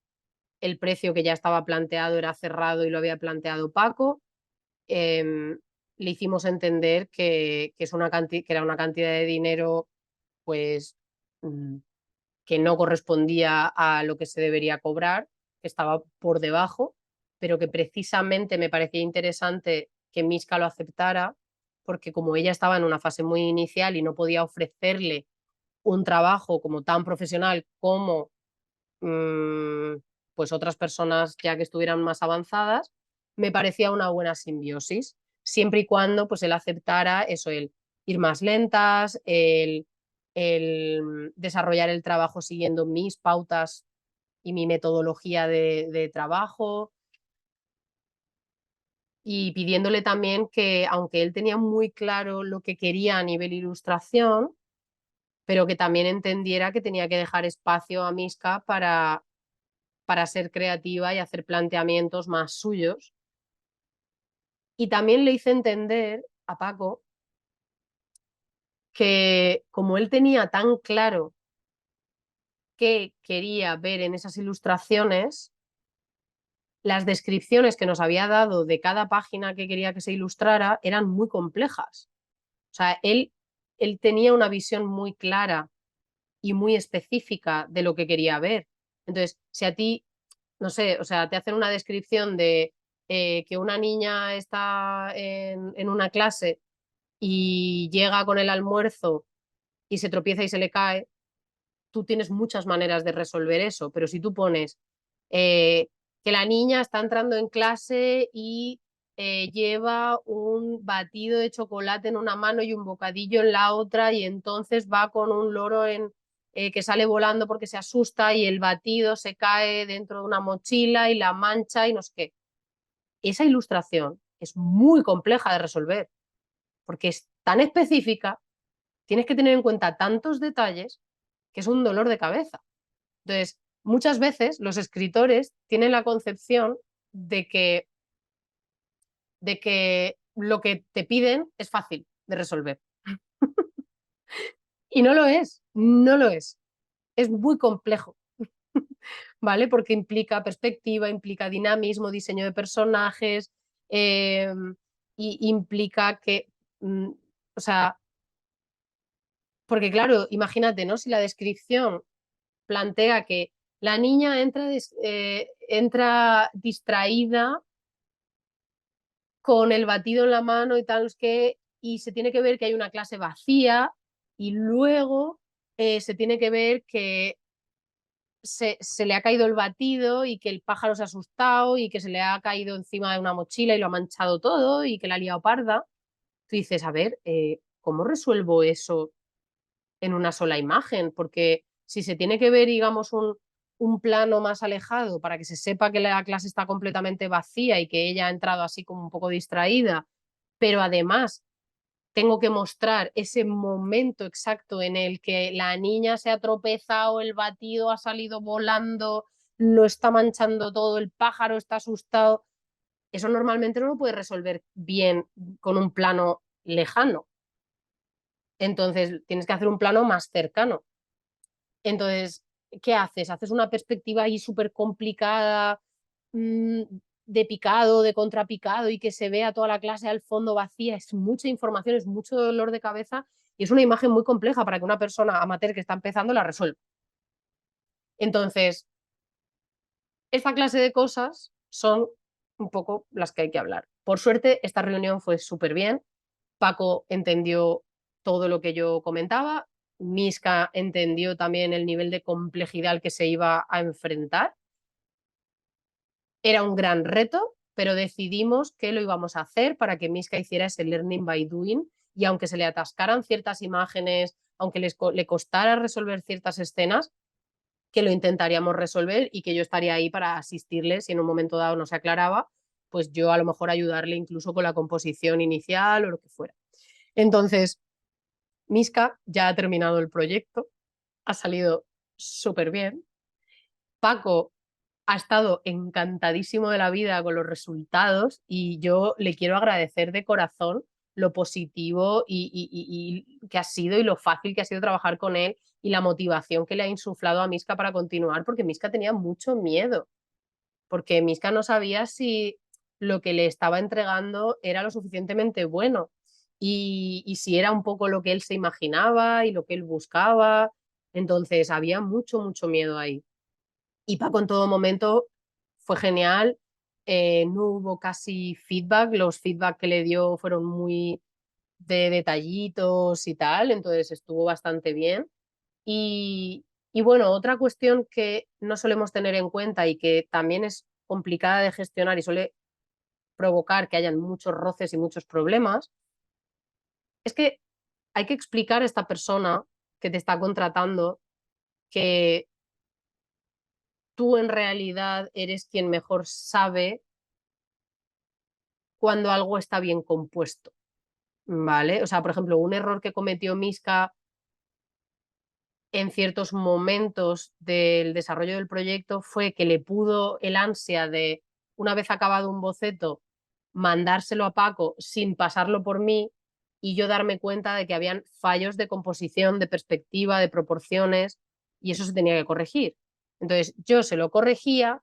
el precio que ya estaba planteado, era cerrado y lo había planteado Paco. Le hicimos entender es que era una cantidad de dinero pues que no correspondía a lo que se debería cobrar, que estaba por debajo, pero que precisamente me parecía interesante que Miska lo aceptara, porque como ella estaba en una fase muy inicial y no podía ofrecerle un trabajo como tan profesional como pues otras personas ya que estuvieran más avanzadas, me parecía una buena simbiosis, siempre y cuando pues él aceptara eso, el ir más lentas, el desarrollar el trabajo siguiendo mis pautas y mi metodología de trabajo y pidiéndole también que, aunque él tenía muy claro lo que quería a nivel ilustración, pero que también entendiera que tenía que dejar espacio a Miska para ser creativa y hacer planteamientos más suyos. Y también le hice entender a Paco que como él tenía tan claro qué quería ver en esas ilustraciones, las descripciones que nos había dado de cada página que quería que se ilustrara eran muy complejas. O sea, él tenía una visión muy clara y muy específica de lo que quería ver. Entonces, si a ti, no sé, o sea, te hacen una descripción de que una niña está en una clase y llega con el almuerzo y se tropieza y se le cae, tú tienes muchas maneras de resolver eso, pero si tú pones que la niña está entrando en clase y lleva un batido de chocolate en una mano y un bocadillo en la otra y entonces va con un loro que sale volando porque se asusta y el batido se cae dentro de una mochila y la mancha y no sé qué. Esa ilustración es muy compleja de resolver porque es tan específica, tienes que tener en cuenta tantos detalles que es un dolor de cabeza. Entonces, muchas veces los escritores tienen la concepción de que lo que te piden es fácil de resolver. Y no lo es, no lo es. Es muy complejo, ¿vale? Porque implica perspectiva, implica dinamismo, diseño de personajes, y implica que, o sea, porque claro, imagínate, ¿no? Si la descripción plantea que la niña entra distraída con el batido en la mano y tal, y se tiene que ver que hay una clase vacía y luego se tiene que ver que se le ha caído el batido y que el pájaro se ha asustado y que se le ha caído encima de una mochila y lo ha manchado todo y que la ha liado parda. Tú dices, a ver, ¿cómo resuelvo eso en una sola imagen? Porque si se tiene que ver, digamos, un plano más alejado para que se sepa que la clase está completamente vacía y que ella ha entrado así como un poco distraída, pero además tengo que mostrar ese momento exacto en el que la niña se ha tropezado, el batido ha salido volando, lo está manchando todo, el pájaro está asustado. Eso normalmente no lo puedes resolver bien con un plano lejano. Entonces tienes que hacer un plano más cercano. Entonces, ¿qué haces? Haces una perspectiva ahí súper complicada, mmm, de picado, de contrapicado y que se vea toda la clase al fondo vacía. Es mucha información, es mucho dolor de cabeza y es una imagen muy compleja para que una persona amateur que está empezando la resuelva. Entonces, esta clase de cosas son un poco las que hay que hablar. Por suerte, esta reunión fue súper bien. Paco entendió todo lo que yo comentaba. Miska entendió también el nivel de complejidad al que se iba a enfrentar. Era un gran reto, pero decidimos que lo íbamos a hacer para que Miska hiciera ese learning by doing y aunque se le atascaran ciertas imágenes, aunque le costara resolver ciertas escenas, que lo intentaríamos resolver y que yo estaría ahí para asistirle si en un momento dado no se aclaraba, pues yo a lo mejor ayudarle incluso con la composición inicial o lo que fuera. Entonces, Miska ya ha terminado el proyecto, ha salido súper bien. Paco ha estado encantadísimo de la vida con los resultados y yo le quiero agradecer de corazón lo positivo y que ha sido y lo fácil que ha sido trabajar con él y la motivación que le ha insuflado a Miska para continuar, porque Miska tenía mucho miedo, porque Miska no sabía si lo que le estaba entregando era lo suficientemente bueno y si era un poco lo que él se imaginaba y lo que él buscaba. Entonces había mucho, mucho miedo ahí. Y Paco en todo momento fue genial, no hubo casi feedback, los feedback que le dio fueron muy de detallitos y tal, entonces estuvo bastante bien. Y bueno, otra cuestión que no solemos tener en cuenta y que también es complicada de gestionar y suele provocar que hayan muchos roces y muchos problemas, es que hay que explicar a esta persona que te está contratando que tú en realidad eres quien mejor sabe cuando algo está bien compuesto, ¿vale? O sea, por ejemplo, un error que cometió Miska en ciertos momentos del desarrollo del proyecto fue que le pudo el ansia de, una vez acabado un boceto, mandárselo a Paco sin pasarlo por mí y yo darme cuenta de que habían fallos de composición, de perspectiva, de proporciones y eso se tenía que corregir. Entonces yo se lo corregía,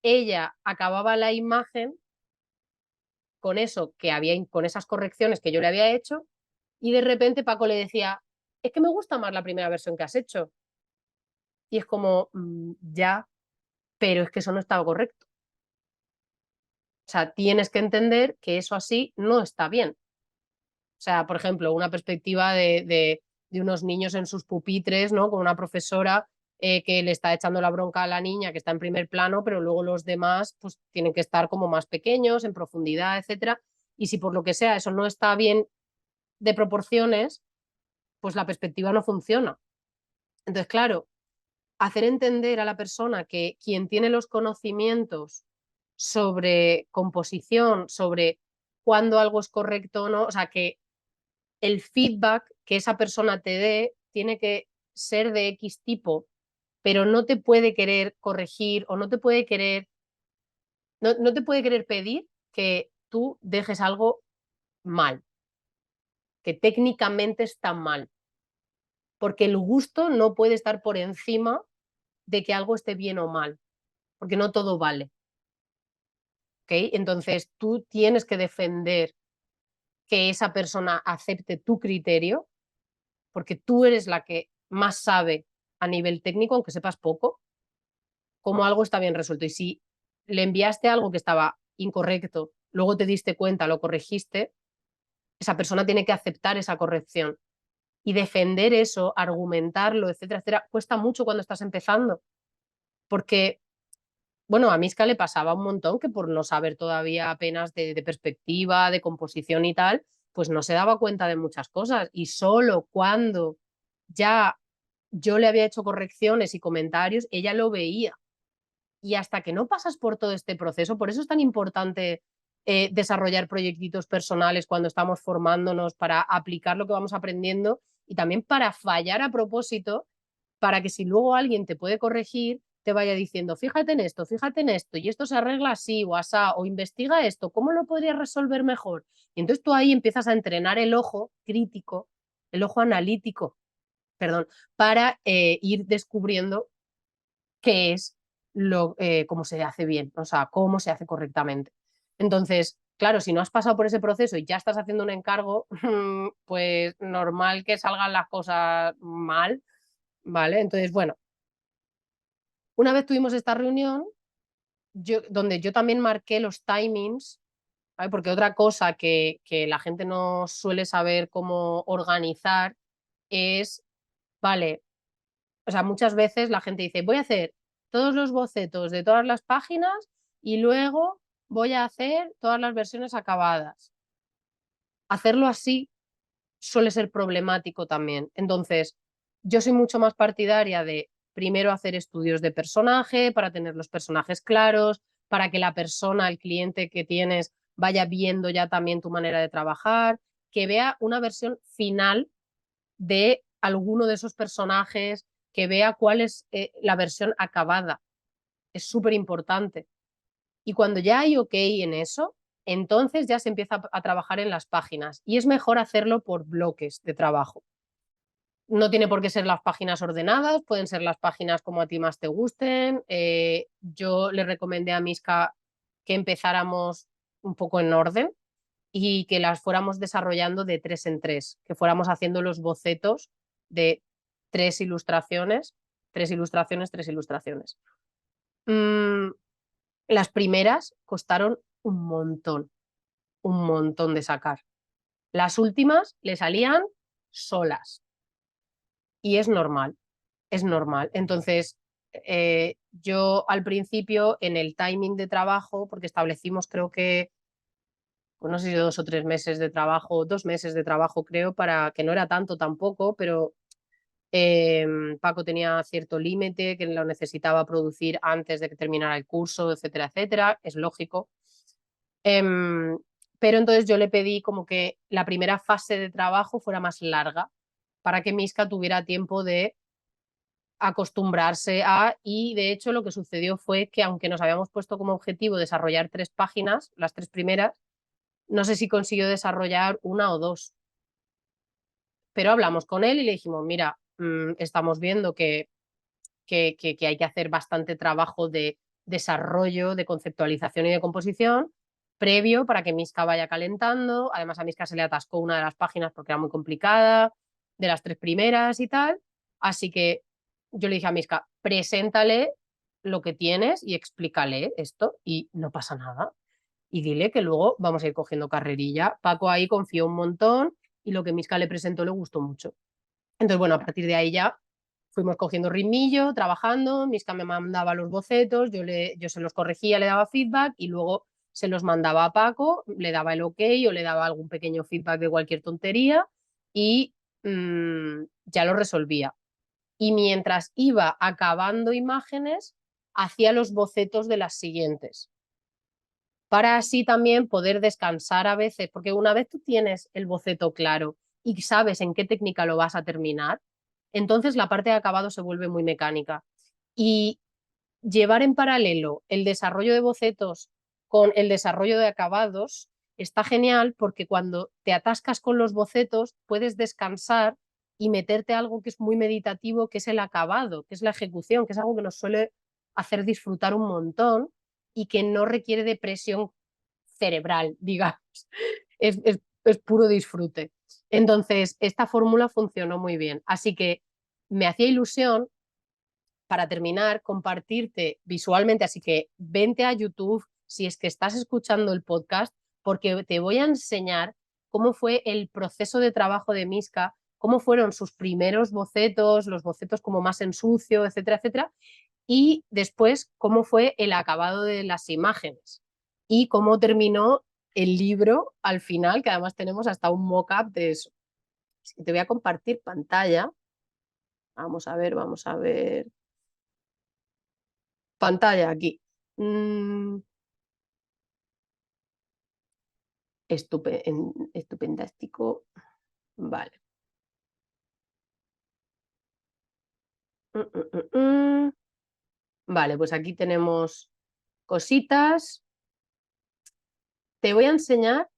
ella acababa la imagen con eso que había, con esas correcciones que yo le había hecho, y de repente Paco le decía, es que me gusta más la primera versión que has hecho. Y es como, ya, pero es que eso no estaba correcto. O sea, tienes que entender que eso así no está bien. O sea, por ejemplo, una perspectiva de unos niños en sus pupitres, ¿no? Con una profesora que le está echando la bronca a la niña que está en primer plano, pero luego los demás pues tienen que estar como más pequeños, en profundidad, etcétera. Y si por lo que sea eso no está bien de proporciones, pues la perspectiva no funciona. Entonces, claro, hacer entender a la persona que quien tiene los conocimientos sobre composición, sobre cuándo algo es correcto o no, o sea, que el feedback que esa persona te dé tiene que ser de X tipo, pero no te puede querer corregir o no te puede querer pedir que tú dejes algo mal, que técnicamente está mal, porque el gusto no puede estar por encima de que algo esté bien o mal, porque no todo vale. ¿Okay? Entonces tú tienes que defender que esa persona acepte tu criterio, porque tú eres la que más sabe a nivel técnico, aunque sepas poco, cómo algo está bien resuelto. Y si le enviaste algo que estaba incorrecto, luego te diste cuenta, lo corregiste, esa persona tiene que aceptar esa corrección. Y defender eso, argumentarlo, etcétera, etcétera, cuesta mucho cuando estás empezando. Porque, bueno, a Miska le pasaba un montón que por no saber todavía apenas de perspectiva, de composición y tal, pues no se daba cuenta de muchas cosas. Y solo cuando ya yo le había hecho correcciones y comentarios, ella lo veía. Y hasta que no pasas por todo este proceso, por eso es tan importante desarrollar proyectitos personales cuando estamos formándonos para aplicar lo que vamos aprendiendo y también para fallar a propósito, para que si luego alguien te puede corregir, te vaya diciendo, fíjate en esto, y esto se arregla así o asá, o investiga esto, ¿cómo lo podrías resolver mejor? Y entonces tú ahí empiezas a entrenar el ojo crítico, el ojo analítico, perdón, para ir descubriendo qué es cómo se hace bien, o sea, cómo se hace correctamente. Entonces, claro, si no has pasado por ese proceso y ya estás haciendo un encargo, pues normal que salgan las cosas mal, ¿vale? Entonces, bueno, una vez tuvimos esta reunión, donde yo también marqué los timings, ¿vale? Porque otra cosa que la gente no suele saber cómo organizar es, vale, o sea, muchas veces la gente dice, voy a hacer todos los bocetos de todas las páginas y luego voy a hacer todas las versiones acabadas. Hacerlo así suele ser problemático también. Entonces, yo soy mucho más partidaria de primero hacer estudios de personaje para tener los personajes claros, para que la persona, el cliente que tienes, vaya viendo ya también tu manera de trabajar, que vea una versión final de alguno de esos personajes, que vea cuál es la versión acabada. Es súper importante. Y cuando ya hay ok en eso, entonces ya se empieza a trabajar en las páginas. Y es mejor hacerlo por bloques de trabajo. No tiene por qué ser las páginas ordenadas, pueden ser las páginas como a ti más te gusten. Yo le recomendé a Miska que empezáramos un poco en orden y que las fuéramos desarrollando de 3 en 3, que fuéramos haciendo los bocetos de 3 ilustraciones, 3 ilustraciones, 3 ilustraciones. Las primeras costaron un montón de sacar. Las últimas le salían solas y es normal, es normal. Entonces, yo al principio en el timing de trabajo, porque establecimos creo que pues no sé si 2 o 3 meses de trabajo, 2 meses de trabajo creo, para que no era tanto tampoco, pero Paco tenía cierto límite que lo necesitaba producir antes de que terminara el curso, etcétera, etcétera, es lógico. Pero entonces yo le pedí como que la primera fase de trabajo fuera más larga para que Miska tuviera tiempo de acostumbrarse a, y de hecho lo que sucedió fue que aunque nos habíamos puesto como objetivo desarrollar 3 páginas, las 3 primeras, no sé si consiguió desarrollar 1 o 2, pero hablamos con él y le dijimos, mira, estamos viendo que hay que hacer bastante trabajo de desarrollo, de conceptualización y de composición previo para que Miska vaya calentando. Además a Miska se le atascó una de las páginas porque era muy complicada, de las 3 primeras y tal. Así que yo le dije a Miska, preséntale lo que tienes y explícale esto y no pasa nada. y dile que luego vamos a ir cogiendo carrerilla. Paco ahí confió un montón y lo que Misca le presentó le gustó mucho. Entonces, bueno, a partir de ahí ya fuimos cogiendo ritmillo, trabajando, Misca me mandaba los bocetos, yo se los corregía, le daba feedback y luego se los mandaba a Paco, le daba el ok o le daba algún pequeño feedback de cualquier tontería y ya lo resolvía. Y mientras iba acabando imágenes, hacía los bocetos de las siguientes, para así también poder descansar a veces, porque una vez tú tienes el boceto claro y sabes en qué técnica lo vas a terminar, entonces la parte de acabado se vuelve muy mecánica. Y llevar en paralelo el desarrollo de bocetos con el desarrollo de acabados está genial porque cuando te atascas con los bocetos puedes descansar y meterte a algo que es muy meditativo, que es el acabado, que es la ejecución, que es algo que nos suele hacer disfrutar un montón y que no requiere de presión cerebral, digamos. Es puro disfrute. Entonces, esta fórmula funcionó muy bien. Así que me hacía ilusión, para terminar, compartirte visualmente. Así que vente a YouTube si es que estás escuchando el podcast, porque te voy a enseñar cómo fue el proceso de trabajo de Misca, cómo fueron sus primeros bocetos, los bocetos como más en sucio, etcétera, etcétera, y después cómo fue el acabado de las imágenes y cómo terminó el libro al final, que además tenemos hasta un mock-up de eso. Así que te voy a compartir pantalla. Vamos a ver, vamos a ver. Pantalla aquí. Mm, estupendástico. Vale. Mm, mm, mm, mm. Vale, pues aquí tenemos cositas. Te voy a enseñar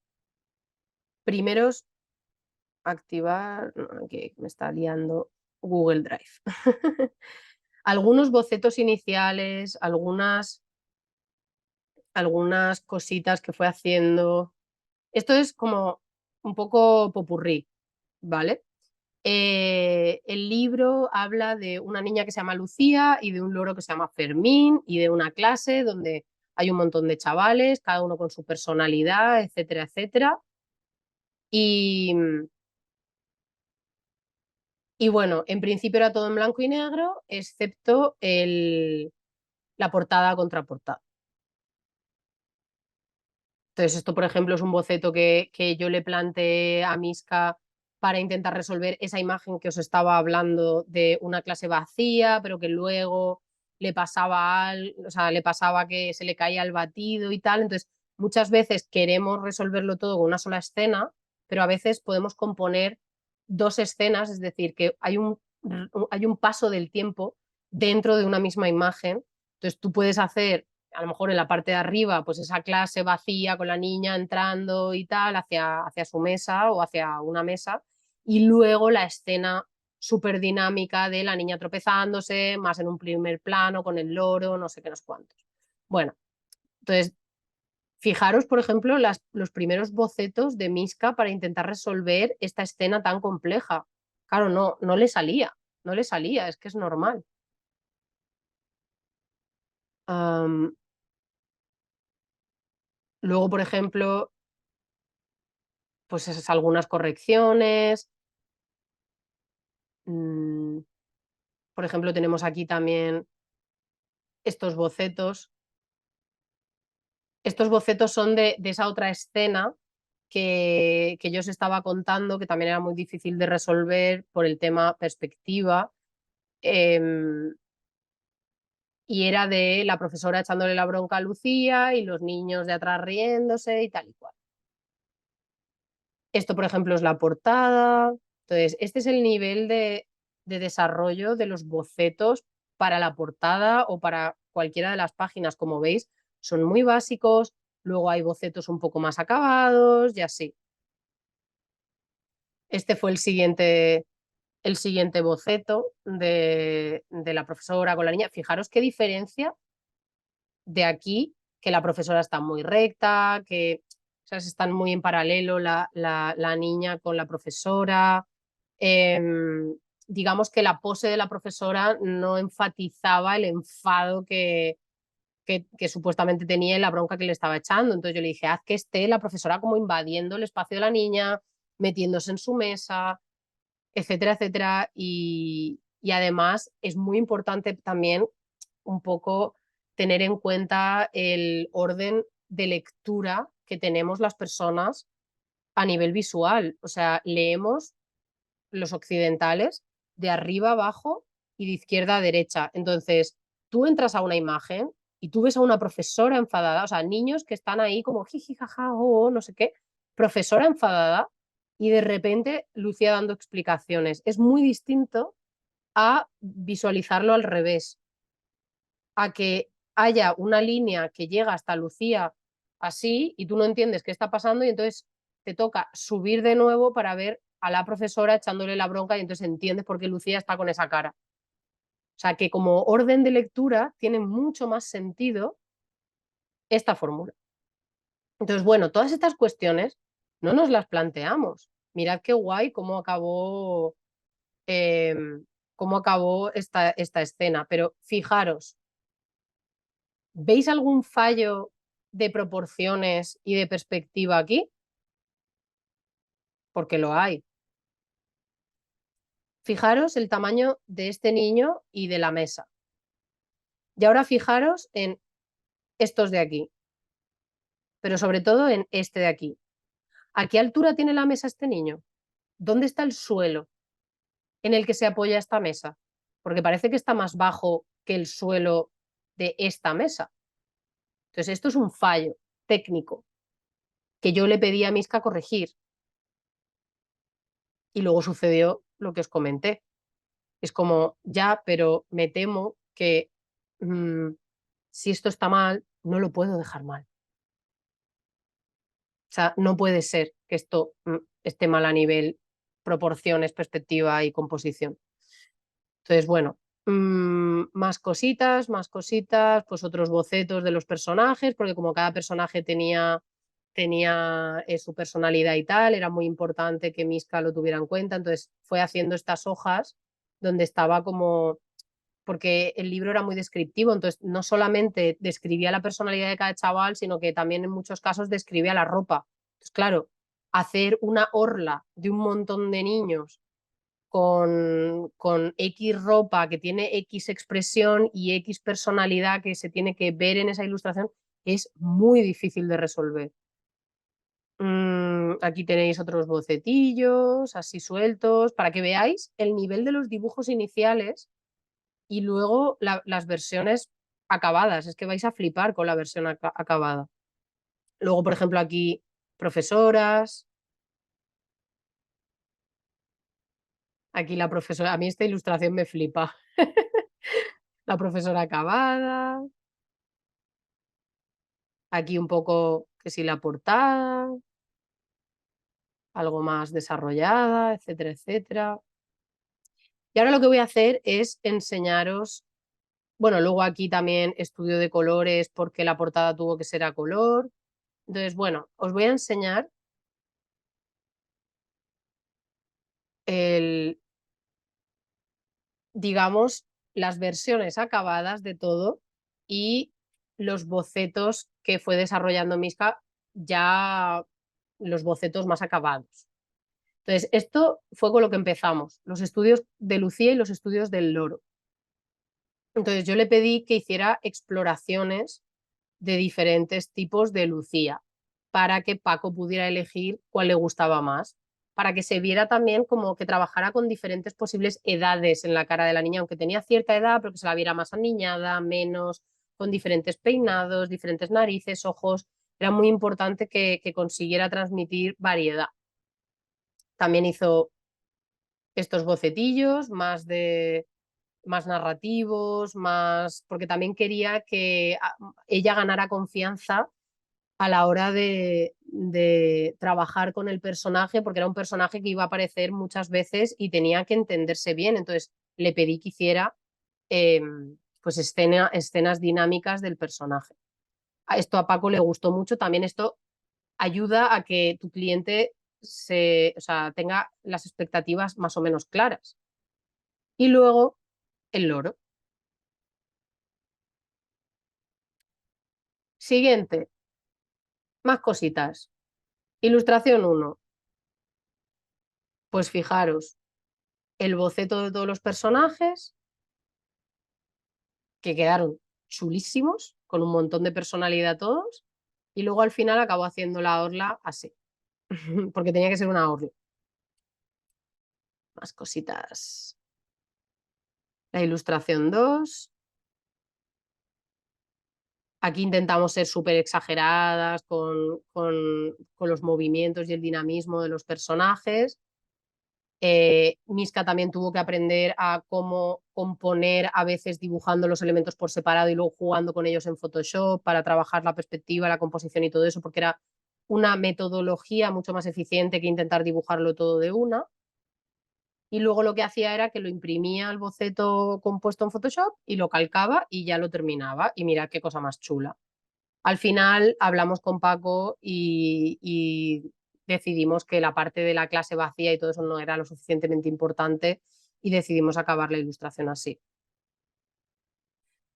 primeros activar, no, que me está liando Google Drive. Algunos bocetos iniciales, algunas cositas que fue haciendo. Esto es como un poco popurrí, ¿vale? El libro habla de una niña que se llama Lucía y de un loro que se llama Fermín y de una clase donde hay un montón de chavales, cada uno con su personalidad, etcétera, etcétera. Y, y bueno, en principio era todo en blanco y negro, excepto la portada contraportada. Entonces, esto, por ejemplo, es un boceto que yo le planteé a Misca para intentar resolver esa imagen que os estaba hablando de una clase vacía, pero que luego o sea, le pasaba que se le caía el batido y tal. Entonces, muchas veces queremos resolverlo todo con una sola escena, pero a veces podemos componer dos escenas, es decir, que hay un paso del tiempo dentro de una misma imagen. Entonces, tú puedes hacer a lo mejor en la parte de arriba, pues esa clase vacía con la niña entrando y tal hacia su mesa o hacia una mesa, y luego la escena súper dinámica de la niña tropezándose, más en un primer plano con el loro, no sé qué, no sé cuántos. Bueno, entonces, fijaros, por ejemplo, los primeros bocetos de Misca para intentar resolver esta escena tan compleja. Claro, no le salía, no le salía, es que es normal. Um, Luego, por ejemplo, pues esas algunas correcciones. Por ejemplo, tenemos aquí también estos bocetos. Estos bocetos son de esa otra escena que yo os estaba contando, que también era muy difícil de resolver por el tema perspectiva. Y era de la profesora echándole la bronca a Lucía y los niños de atrás riéndose y tal y cual. Esto, por ejemplo, es la portada. Entonces, este es el nivel de desarrollo de los bocetos para la portada o para cualquiera de las páginas. Como veis, son muy básicos. Luego hay bocetos un poco más acabados y así. Este fue el siguiente boceto de la profesora con la niña. Fijaros qué diferencia de aquí, que la profesora está muy recta, que, ¿sabes?, están muy en paralelo la niña con la profesora. Digamos que la pose de la profesora no enfatizaba el enfado que que supuestamente tenía y la bronca que le estaba echando. Entonces yo le dije, haz que esté la profesora como invadiendo el espacio de la niña, metiéndose en su mesa, etcétera, etcétera. Y además es muy importante también un poco tener en cuenta el orden de lectura que tenemos las personas a nivel visual. O sea, leemos los occidentales de arriba abajo y de izquierda a derecha. Entonces, tú entras a una imagen y tú ves a una profesora enfadada, o sea, niños que están ahí como jiji, jaja, no sé qué, profesora enfadada y de repente Lucía dando explicaciones. Es muy distinto a visualizarlo al revés, a que haya una línea que llega hasta Lucía así y tú no entiendes qué está pasando y entonces te toca subir de nuevo para ver a la profesora echándole la bronca y entonces entiendes por qué Lucía está con esa cara. O sea que como orden de lectura tiene mucho más sentido esta fórmula. Entonces, bueno, todas estas cuestiones no nos las planteamos. Mirad qué guay eh, cómo acabó esta escena, pero fijaros, ¿veis algún fallo de proporciones y de perspectiva aquí? Porque lo hay. Fijaros el tamaño de este niño y de la mesa. Y ahora fijaros en estos de aquí, pero sobre todo en este de aquí. ¿A qué altura tiene la mesa este niño? ¿Dónde está el suelo en el que se apoya esta mesa? Porque parece que está más bajo que el suelo de esta mesa. Entonces, esto es un fallo técnico que yo le pedí a Misca corregir. Y luego sucedió lo que os comenté. Es como, ya, pero me temo que si esto está mal, no lo puedo dejar mal. O sea, no puede ser que esto esté mal a nivel proporciones, perspectiva y composición. Entonces, bueno, más cositas, pues otros bocetos de los personajes, porque como cada personaje tenía su personalidad y tal, era muy importante que Miska lo tuviera en cuenta, entonces fue haciendo estas hojas donde estaba como, porque el libro era muy descriptivo, entonces no solamente describía la personalidad de cada chaval, sino que también en muchos casos describía la ropa. Entonces, claro, hacer una orla de un montón de niños con X ropa que tiene X expresión y X personalidad que se tiene que ver en esa ilustración es muy difícil de resolver. Aquí tenéis otros bocetillos así sueltos para que veáis el nivel de los dibujos iniciales y luego las versiones acabadas. Es que vais a flipar con la versión acabada. Luego, por ejemplo, aquí profesoras. Aquí la profesora, a mí esta ilustración me flipa. La profesora acabada. Aquí un poco que si la portada, algo más desarrollada, etcétera, etcétera. Y ahora lo que voy a hacer es enseñaros, bueno, luego aquí también estudio de colores porque la portada tuvo que ser a color. Entonces, bueno, os voy a enseñar digamos, las versiones acabadas de todo y los bocetos que fue desarrollando Miska, ya los bocetos más acabados. Entonces, esto fue con lo que empezamos, los estudios de Lucía y los estudios del loro. Entonces, yo le pedí que hiciera exploraciones de diferentes tipos de Lucía para que Paco pudiera elegir cuál le gustaba más, para que se viera también como que trabajara con diferentes posibles edades en la cara de la niña, aunque tenía cierta edad, pero que se la viera más aniñada, menos, con diferentes peinados, diferentes narices, ojos. Era muy importante que consiguiera transmitir variedad. También hizo estos bocetillos más narrativos, más porque también quería que ella ganara confianza a la hora de trabajar con el personaje, porque era un personaje que iba a aparecer muchas veces y tenía que entenderse bien. Entonces le pedí que hiciera eh, pues escenas dinámicas del personaje. A esto a Paco le gustó mucho. También esto ayuda a que tu cliente o sea, tenga las expectativas más o menos claras. Y luego el loro. Siguiente, más cositas. Ilustración 1. Pues fijaros, el boceto de todos los personajes, que quedaron chulísimos, con un montón de personalidad todos, y luego al final acabo haciendo la orla así, porque tenía que ser una orla. Más cositas. La ilustración 2. Aquí intentamos ser súper exageradas con los movimientos y el dinamismo de los personajes. Miska también tuvo que aprender a cómo componer, a veces dibujando los elementos por separado y luego jugando con ellos en Photoshop para trabajar la perspectiva, la composición y todo eso, porque era una metodología mucho más eficiente que intentar dibujarlo todo de una. Y luego lo que hacía era que lo imprimía el boceto compuesto en Photoshop y lo calcaba y ya lo terminaba. Y mirad qué cosa más chula. Al final hablamos con Paco y decidimos que la parte de la clase vacía y todo eso no era lo suficientemente importante y decidimos acabar la ilustración así.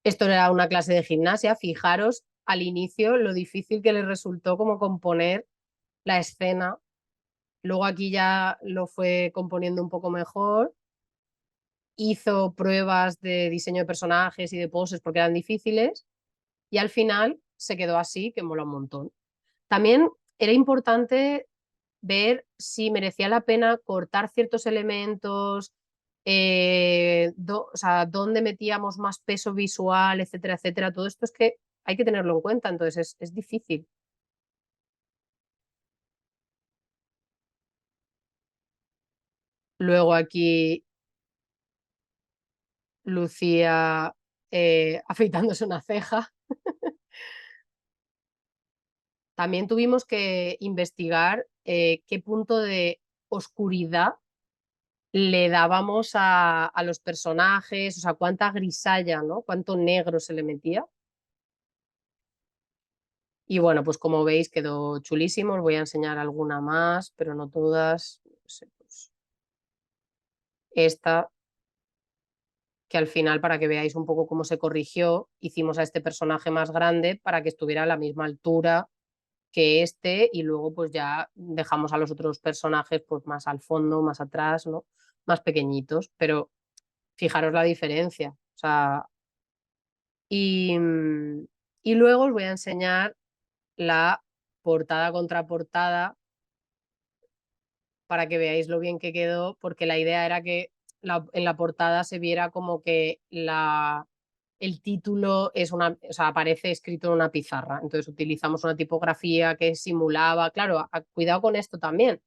Esto era una clase de gimnasia. Fijaros al inicio lo difícil que le resultó como componer la escena. Luego aquí ya lo fue componiendo un poco mejor. Hizo pruebas de diseño de personajes y de poses porque eran difíciles y al final se quedó así, que mola un montón. También era importante ver si merecía la pena cortar ciertos elementos, o sea, dónde metíamos más peso visual, etcétera, etcétera. Todo esto es que hay que tenerlo en cuenta, entonces es difícil. Luego aquí Lucía afeitándose una ceja. También tuvimos que investigar qué punto de oscuridad le dábamos a los personajes, o sea, cuánta grisalla, ¿no? Cuánto negro se le metía. Y bueno, pues como veis quedó chulísimo, os voy a enseñar alguna más, pero no todas. No sé, pues esta, que al final, para que veáis un poco cómo se corrigió, hicimos a este personaje más grande para que estuviera a la misma altura que este y luego pues ya dejamos a los otros personajes pues más al fondo, más atrás, ¿no? Más pequeñitos, pero fijaros la diferencia. O sea, y, y luego os voy a enseñar la portada contra portada para que veáis lo bien que quedó, porque la idea era que en la portada se viera como que el título es una, o sea, aparece escrito en una pizarra. Entonces utilizamos una tipografía que simulaba, claro, cuidado con esto también,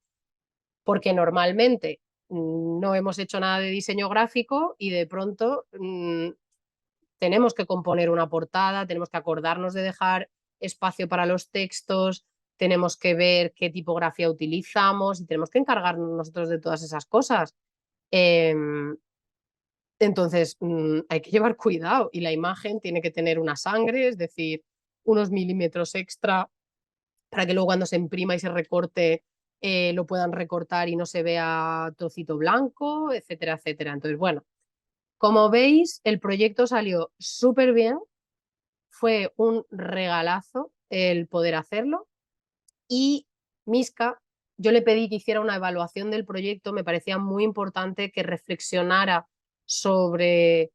porque normalmente no hemos hecho nada de diseño gráfico y de pronto tenemos que componer una portada, tenemos que acordarnos de dejar espacio para los textos, tenemos que ver qué tipografía utilizamos y tenemos que encargarnos nosotros de todas esas cosas. Entonces, hay que llevar cuidado y la imagen tiene que tener una sangre, es decir, unos milímetros extra para que luego cuando se imprima y se recorte lo puedan recortar y no se vea trocito blanco, etcétera, etcétera. Entonces, bueno, como veis, el proyecto salió súper bien, fue un regalazo el poder hacerlo y Miska, yo le pedí que hiciera una evaluación del proyecto, me parecía muy importante que reflexionara sobre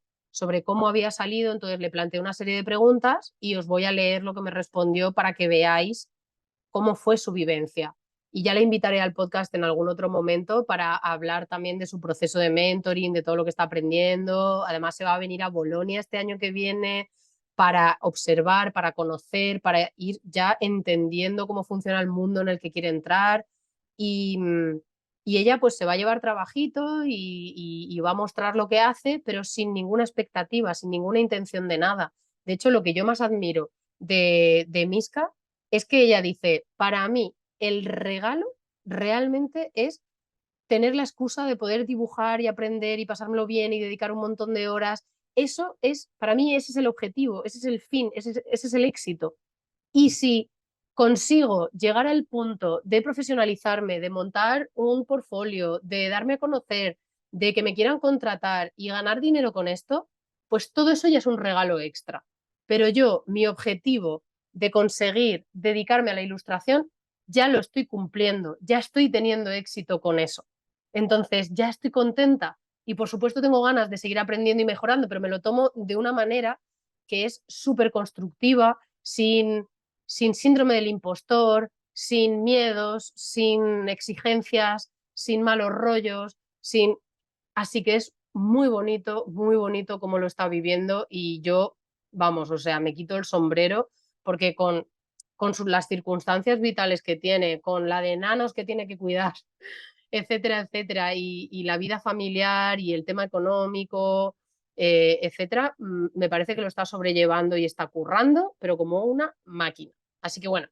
cómo había salido, entonces le planteé una serie de preguntas y os voy a leer lo que me respondió para que veáis cómo fue su vivencia. Y ya le invitaré al podcast en algún otro momento para hablar también de su proceso de mentoring, de todo lo que está aprendiendo. Además, se va a venir a Bolonia este año que viene para observar, para conocer, para ir ya entendiendo cómo funciona el mundo en el que quiere entrar. Y, y ella pues se va a llevar trabajito y va a mostrar lo que hace, pero sin ninguna expectativa, sin ninguna intención de nada. De hecho, lo que yo más admiro de Miska es que ella dice, para mí el regalo realmente es tener la excusa de poder dibujar y aprender y pasármelo bien y dedicar un montón de horas. Eso es, para mí ese es el objetivo, ese es el fin, ese es el éxito. Y si consigo llegar al punto de profesionalizarme, de montar un portfolio, de darme a conocer, de que me quieran contratar y ganar dinero con esto, pues todo eso ya es un regalo extra. Pero yo, mi objetivo de conseguir dedicarme a la ilustración, ya lo estoy cumpliendo, ya estoy teniendo éxito con eso. Entonces, ya estoy contenta y por supuesto tengo ganas de seguir aprendiendo y mejorando, pero me lo tomo de una manera que es súper constructiva, sin síndrome del impostor, sin miedos, sin exigencias, sin malos rollos, sin... Así que es muy bonito como lo está viviendo y yo, vamos, o sea, me quito el sombrero porque con las circunstancias vitales que tiene, con la de enanos que tiene que cuidar, etcétera, etcétera, y la vida familiar y el tema económico, etcétera, me parece que lo está sobrellevando y está currando, pero como una máquina. Así que bueno,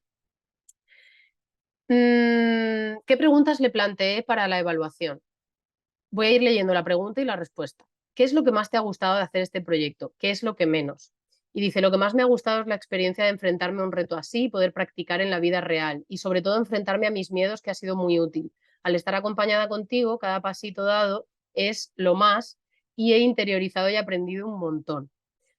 ¿qué preguntas le planteé para la evaluación? Voy a ir leyendo la pregunta y la respuesta. ¿Qué es lo que más te ha gustado de hacer este proyecto? ¿Qué es lo que menos? Y dice, lo que más me ha gustado es la experiencia de enfrentarme a un reto así y poder practicar en la vida real y sobre todo enfrentarme a mis miedos, que ha sido muy útil. Al estar acompañada contigo, cada pasito dado es lo más y he interiorizado y aprendido un montón.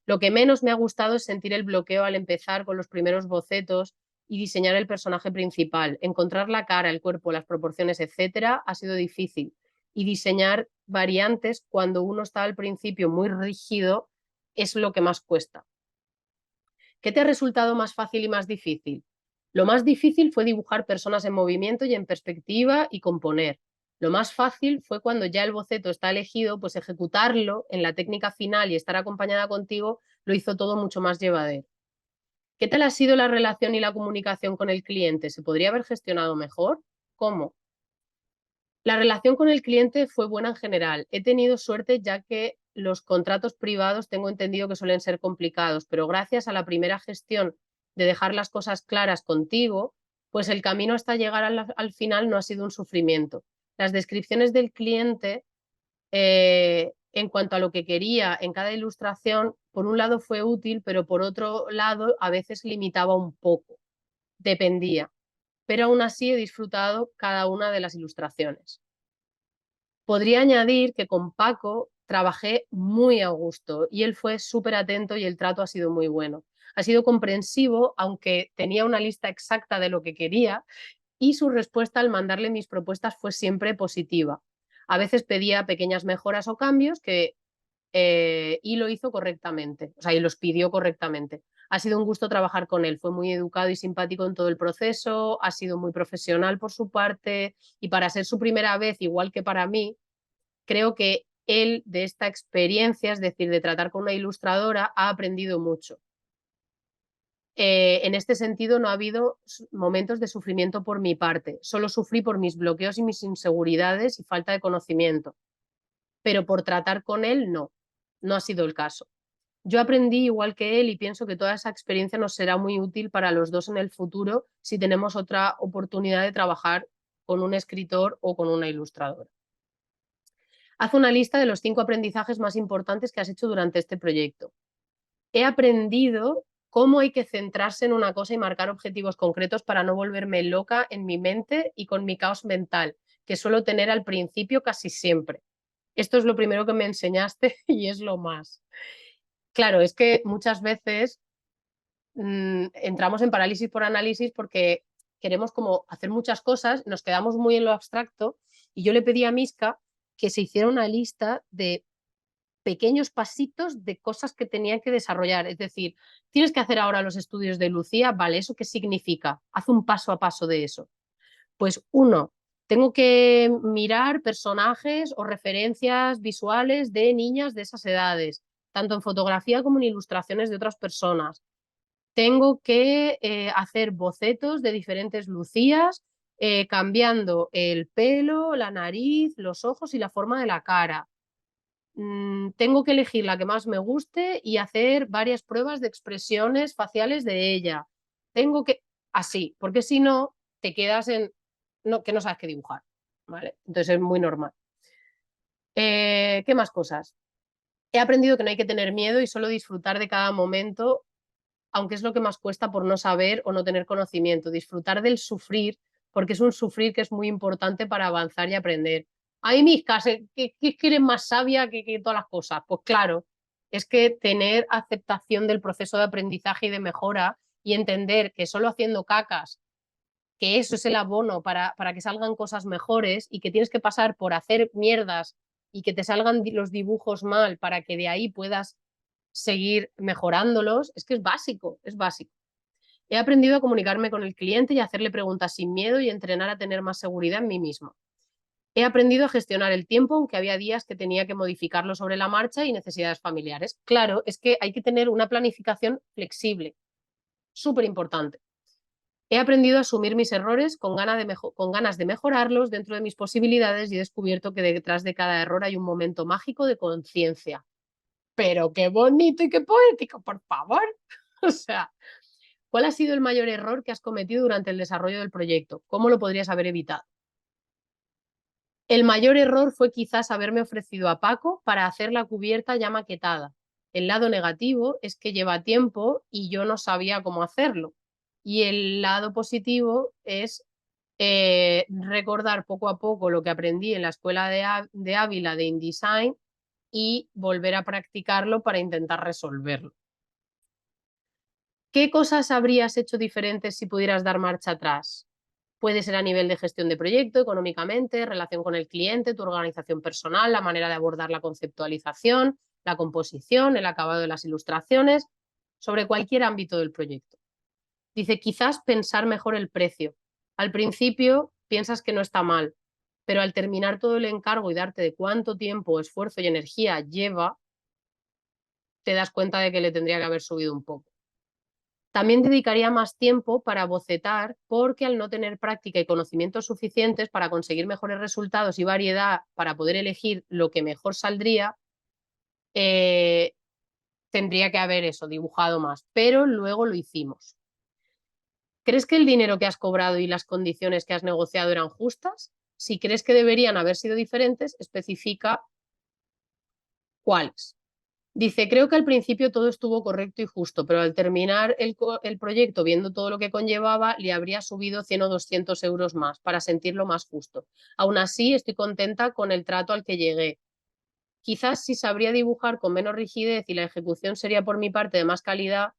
Lo que menos me ha gustado es sentir el bloqueo al empezar con los primeros bocetos y diseñar el personaje principal. Encontrar la cara, el cuerpo, las proporciones, etcétera, ha sido difícil. Y diseñar variantes cuando uno está al principio muy rígido es lo que más cuesta. ¿Qué te ha resultado más fácil y más difícil? Lo más difícil fue dibujar personas en movimiento y en perspectiva y componer. Lo más fácil fue cuando ya el boceto está elegido, pues ejecutarlo en la técnica final y estar acompañada contigo lo hizo todo mucho más llevadero. ¿Qué tal ha sido la relación y la comunicación con el cliente? ¿Se podría haber gestionado mejor? ¿Cómo? La relación con el cliente fue buena en general. He tenido suerte ya que los contratos privados tengo entendido que suelen ser complicados, pero gracias a la primera gestión de dejar las cosas claras contigo, pues el camino hasta llegar al final no ha sido un sufrimiento. Las descripciones del cliente en cuanto a lo que quería en cada ilustración, por un lado fue útil, pero por otro lado a veces limitaba un poco, dependía. Pero aún así he disfrutado cada una de las ilustraciones. Podría añadir que con Paco trabajé muy a gusto y él fue súper atento y el trato ha sido muy bueno. Ha sido comprensivo, aunque tenía una lista exacta de lo que quería y su respuesta al mandarle mis propuestas fue siempre positiva. A veces pedía pequeñas mejoras o cambios y lo hizo correctamente, o sea, y los pidió correctamente. Ha sido un gusto trabajar con él, fue muy educado y simpático en todo el proceso, ha sido muy profesional por su parte y para ser su primera vez, igual que para mí, creo que él de esta experiencia, es decir, de tratar con una ilustradora, ha aprendido mucho. En este sentido, no ha habido momentos de sufrimiento por mi parte, solo sufrí por mis bloqueos y mis inseguridades y falta de conocimiento, pero por tratar con él no ha sido el caso. Yo aprendí igual que él y pienso que toda esa experiencia nos será muy útil para los dos en el futuro si tenemos otra oportunidad de trabajar con un escritor o con una ilustradora. Haz una lista de los 5 aprendizajes más importantes que has hecho durante este proyecto. He aprendido cómo hay que centrarse en una cosa y marcar objetivos concretos para no volverme loca en mi mente y con mi caos mental, que suelo tener al principio casi siempre. Esto es lo primero que me enseñaste y es lo más. Claro, es que muchas veces entramos en parálisis por análisis porque queremos como hacer muchas cosas, nos quedamos muy en lo abstracto y yo le pedí a Miska que se hiciera una lista de pequeños pasitos de cosas que tenían que desarrollar. Es decir, tienes que hacer ahora los estudios de Lucía, vale, ¿eso qué significa? Haz un paso a paso de eso. Pues uno, tengo que mirar personajes o referencias visuales de niñas de esas edades, tanto en fotografía como en ilustraciones de otras personas. Tengo que hacer bocetos de diferentes Lucías, cambiando el pelo, la nariz, los ojos y la forma de la cara. Tengo que elegir la que más me guste y hacer varias pruebas de expresiones faciales de ella. Tengo que... Así, porque si no, te quedas en... No, que no sabes qué dibujar, ¿vale? Entonces es muy normal. ¿Qué más cosas? He aprendido que no hay que tener miedo y solo disfrutar de cada momento, aunque es lo que más cuesta por no saber o no tener conocimiento. Disfrutar del sufrir, porque es un sufrir que es muy importante para avanzar y aprender. Ay, Misca, que eres más sabia que todas las cosas. Pues claro, es que tener aceptación del proceso de aprendizaje y de mejora y entender que solo haciendo cacas, que eso es el abono para que salgan cosas mejores y que tienes que pasar por hacer mierdas y que te salgan los dibujos mal para que de ahí puedas seguir mejorándolos, es que es básico, es básico. He aprendido a comunicarme con el cliente y a hacerle preguntas sin miedo y entrenar a tener más seguridad en mí misma. He aprendido a gestionar el tiempo, aunque había días que tenía que modificarlo sobre la marcha y necesidades familiares. Claro, es que hay que tener una planificación flexible, súper importante. He aprendido a asumir mis errores con ganas de mejorarlos dentro de mis posibilidades y he descubierto que detrás de cada error hay un momento mágico de conciencia. Pero qué bonito y qué poético, por favor. O sea, ¿cuál ha sido el mayor error que has cometido durante el desarrollo del proyecto? ¿Cómo lo podrías haber evitado? El mayor error fue quizás haberme ofrecido a Paco para hacer la cubierta ya maquetada. El lado negativo es que lleva tiempo y yo no sabía cómo hacerlo. Y el lado positivo es recordar poco a poco lo que aprendí en la escuela de Ávila de InDesign y volver a practicarlo para intentar resolverlo. ¿Qué cosas habrías hecho diferentes si pudieras dar marcha atrás? Puede ser a nivel de gestión de proyecto, económicamente, relación con el cliente, tu organización personal, la manera de abordar la conceptualización, la composición, el acabado de las ilustraciones, sobre cualquier ámbito del proyecto. Dice, quizás pensar mejor el precio. Al principio piensas que no está mal, pero al terminar todo el encargo y darte de cuánto tiempo, esfuerzo y energía lleva, te das cuenta de que le tendría que haber subido un poco. También dedicaría más tiempo para bocetar porque al no tener práctica y conocimientos suficientes para conseguir mejores resultados y variedad para poder elegir lo que mejor saldría, tendría que haber eso, dibujado más. Pero luego lo hicimos. ¿Crees que el dinero que has cobrado y las condiciones que has negociado eran justas? Si crees que deberían haber sido diferentes, especifica cuáles. Dice, creo que al principio todo estuvo correcto y justo, pero al terminar el proyecto, viendo todo lo que conllevaba, le habría subido 100 o 200 euros más para sentirlo más justo. Aún así, estoy contenta con el trato al que llegué. Quizás si sabría dibujar con menos rigidez y la ejecución sería por mi parte de más calidad,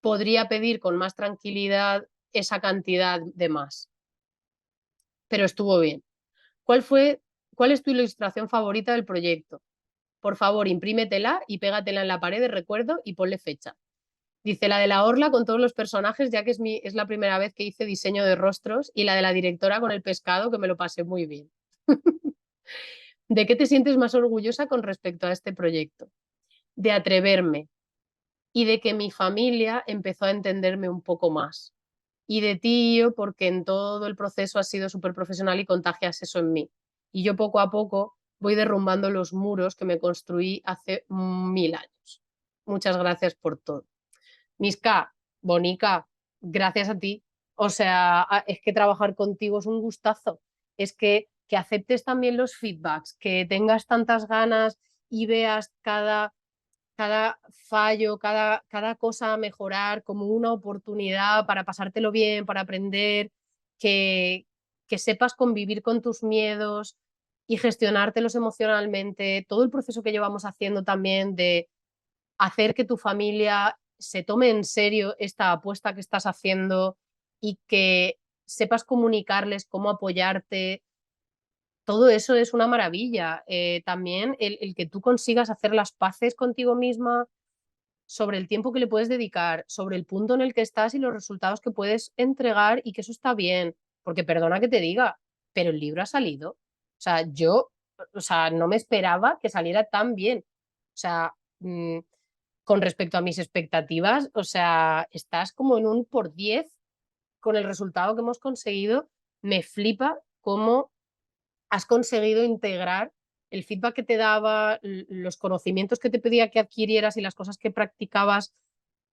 podría pedir con más tranquilidad esa cantidad de más. Pero estuvo bien. ¿Cuál es tu ilustración favorita del proyecto? Por favor, imprímetela y pégatela en la pared de recuerdo y ponle fecha. Dice la de la orla con todos los personajes, ya que es la primera vez que hice diseño de rostros, y la de la directora con el pescado, que me lo pasé muy bien. ¿De qué te sientes más orgullosa con respecto a este proyecto? De atreverme y de que mi familia empezó a entenderme un poco más. Y de ti, yo, porque en todo el proceso has sido súper profesional y contagias eso en mí. Y yo poco a poco voy derrumbando los muros que me construí hace 1000 años. Muchas gracias por todo. Miska, Bonica, gracias a ti. O sea, es que trabajar contigo es un gustazo. Es que aceptes también los feedbacks, que tengas tantas ganas y veas cada fallo, cada cosa a mejorar como una oportunidad para pasártelo bien, para aprender, que sepas convivir con tus miedos y gestionártelos emocionalmente. Todo el proceso que llevamos haciendo también de hacer que tu familia se tome en serio esta apuesta que estás haciendo y que sepas comunicarles cómo apoyarte. Todo eso es una maravilla. También el que tú consigas hacer las paces contigo misma sobre el tiempo que le puedes dedicar, sobre el punto en el que estás y los resultados que puedes entregar y que eso está bien. Porque perdona que te diga, pero el libro ha salido. O sea, no me esperaba que saliera tan bien. O sea, con respecto a mis expectativas, o sea, estás como en un por 10 con el resultado que hemos conseguido. Me flipa cómo has conseguido integrar el feedback que te daba, los conocimientos que te pedía que adquirieras y las cosas que practicabas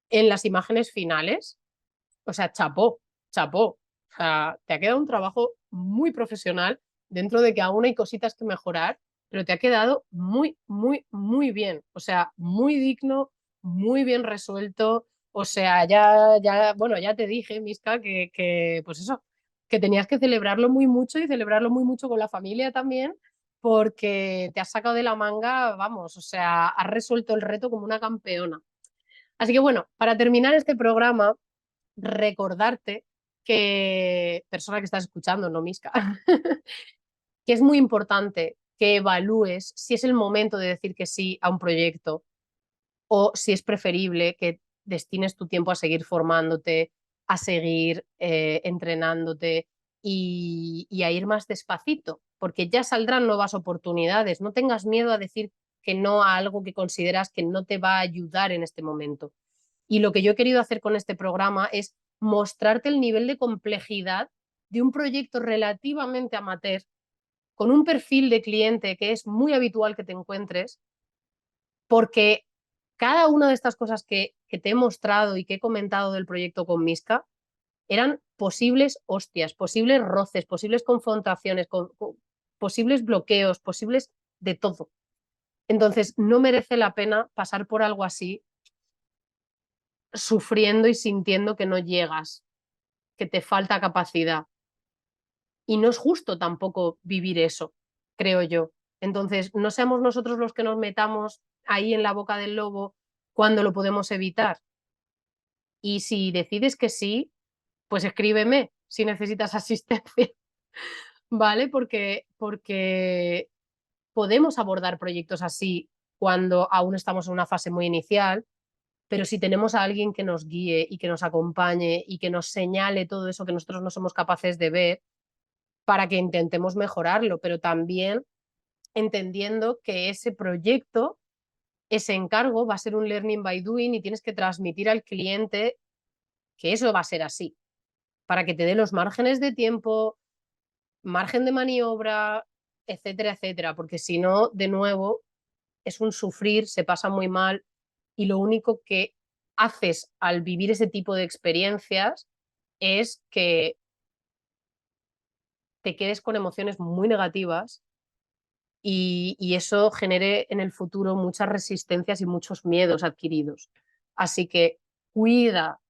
en las imágenes finales. O sea, chapó, chapó. O sea, te ha quedado un trabajo muy profesional dentro de que aún hay cositas que mejorar, pero te ha quedado muy, muy, muy bien. O sea, muy digno, muy bien resuelto. O sea, bueno, ya te dije, Miska, pues eso, que tenías que celebrarlo muy mucho y celebrarlo muy mucho con la familia también, porque te has sacado de la manga, vamos, o sea, has resuelto el reto como una campeona. Así que bueno, para terminar este programa, recordarte que, persona que estás escuchando, no Misca, que es muy importante que evalúes si es el momento de decir que sí a un proyecto o si es preferible que destines tu tiempo a seguir formándote, a seguir entrenándote y a ir más despacito, porque ya saldrán nuevas oportunidades. No tengas miedo a decir que no a algo que consideras que no te va a ayudar en este momento. Y lo que yo he querido hacer con este programa es mostrarte el nivel de complejidad de un proyecto relativamente amateur, con un perfil de cliente que es muy habitual que te encuentres, porque cada una de estas cosas que te he mostrado y que he comentado del proyecto con Misca eran posibles hostias, posibles roces, posibles confrontaciones, posibles bloqueos, posibles de todo. Entonces, no merece la pena pasar por algo así sufriendo y sintiendo que no llegas, que te falta capacidad. Y no es justo tampoco vivir eso, creo yo. Entonces, no seamos nosotros los que nos metamos ahí en la boca del lobo cuando lo podemos evitar. Y si decides que sí, pues escríbeme si necesitas asistencia, ¿vale? Porque podemos abordar proyectos así cuando aún estamos en una fase muy inicial, pero si tenemos a alguien que nos guíe y que nos acompañe y que nos señale todo eso que nosotros no somos capaces de ver para que intentemos mejorarlo, pero también entendiendo que ese proyecto, ese encargo va a ser un learning by doing y tienes que transmitir al cliente que eso va a ser así, para que te dé los márgenes de tiempo, margen de maniobra, etcétera, etcétera, porque si no, de nuevo, es un sufrir, se pasa muy mal y lo único que haces al vivir ese tipo de experiencias es que te quedes con emociones muy negativas y eso genere en el futuro muchas resistencias y muchos miedos adquiridos. Así que cuida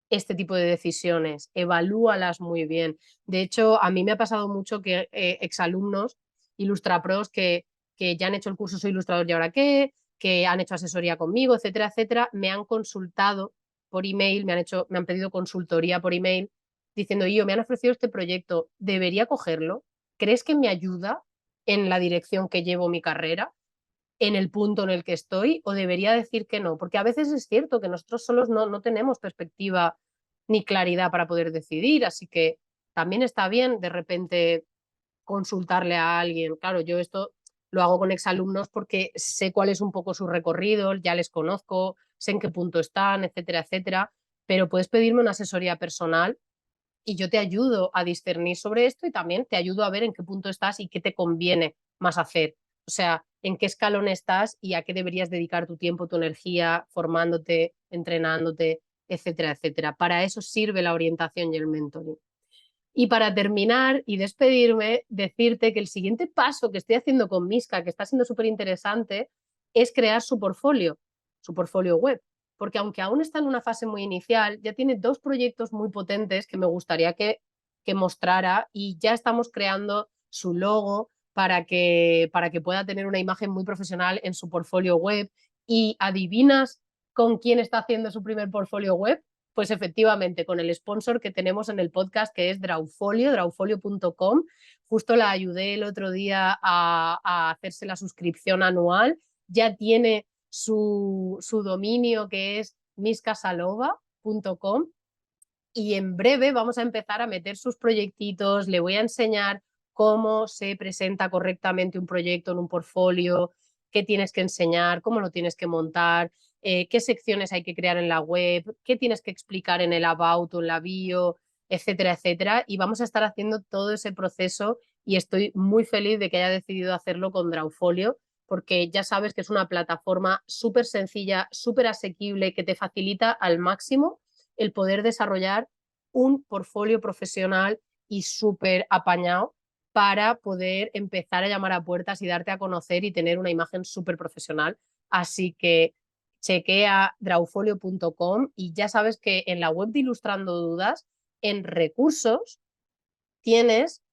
este tipo de decisiones, evalúalas muy bien. De hecho, a mí me ha pasado mucho que exalumnos, ilustrapros que ya han hecho el curso Soy Ilustrador y ahora qué, que han hecho asesoría conmigo, etcétera, etcétera, me han consultado por email, me han pedido consultoría por email diciendo, yo me han ofrecido este proyecto, ¿debería cogerlo? ¿Crees que me ayuda en la dirección que llevo mi carrera? ¿En el punto en el que estoy? ¿O debería decir que no? Porque a veces es cierto que nosotros solos no tenemos perspectiva ni claridad para poder decidir, así que también está bien de repente consultarle a alguien. Claro, yo esto lo hago con exalumnos porque sé cuál es un poco su recorrido, ya les conozco, sé en qué punto están, etcétera, etcétera, pero puedes pedirme una asesoría personal y yo te ayudo a discernir sobre esto y también te ayudo a ver en qué punto estás y qué te conviene más hacer. O sea, en qué escalón estás y a qué deberías dedicar tu tiempo, tu energía, formándote, entrenándote, etcétera, etcétera. Para eso sirve la orientación y el mentoring. Y para terminar y despedirme, decirte que el siguiente paso que estoy haciendo con Misca, que está siendo súper interesante, es crear su portfolio web. Porque aunque aún está en una fase muy inicial, ya tiene 2 proyectos muy potentes que me gustaría que mostrara y ya estamos creando su logo para que pueda tener una imagen muy profesional en su portfolio web. ¿Y adivinas con quién está haciendo su primer portfolio web? Pues efectivamente, con el sponsor que tenemos en el podcast, que es Drawfolio, drawfolio.com. Justo la ayudé el otro día a hacerse la suscripción anual. Ya tiene su dominio, que es miscasalova.com. Y en breve vamos a empezar a meter sus proyectitos. Le voy a enseñar cómo se presenta correctamente un proyecto en un portfolio, qué tienes que enseñar, cómo lo tienes que montar, qué secciones hay que crear en la web, qué tienes que explicar en el about o en la bio, etcétera, etcétera. Y vamos a estar haciendo todo ese proceso y estoy muy feliz de que haya decidido hacerlo con Drawfolio, porque ya sabes que es una plataforma súper sencilla, súper asequible, que te facilita al máximo el poder desarrollar un portfolio profesional y súper apañado para poder empezar a llamar a puertas y darte a conocer y tener una imagen súper profesional. Así que chequea drawfolio.com y ya sabes que en la web de Ilustrando Dudas, en recursos, tienes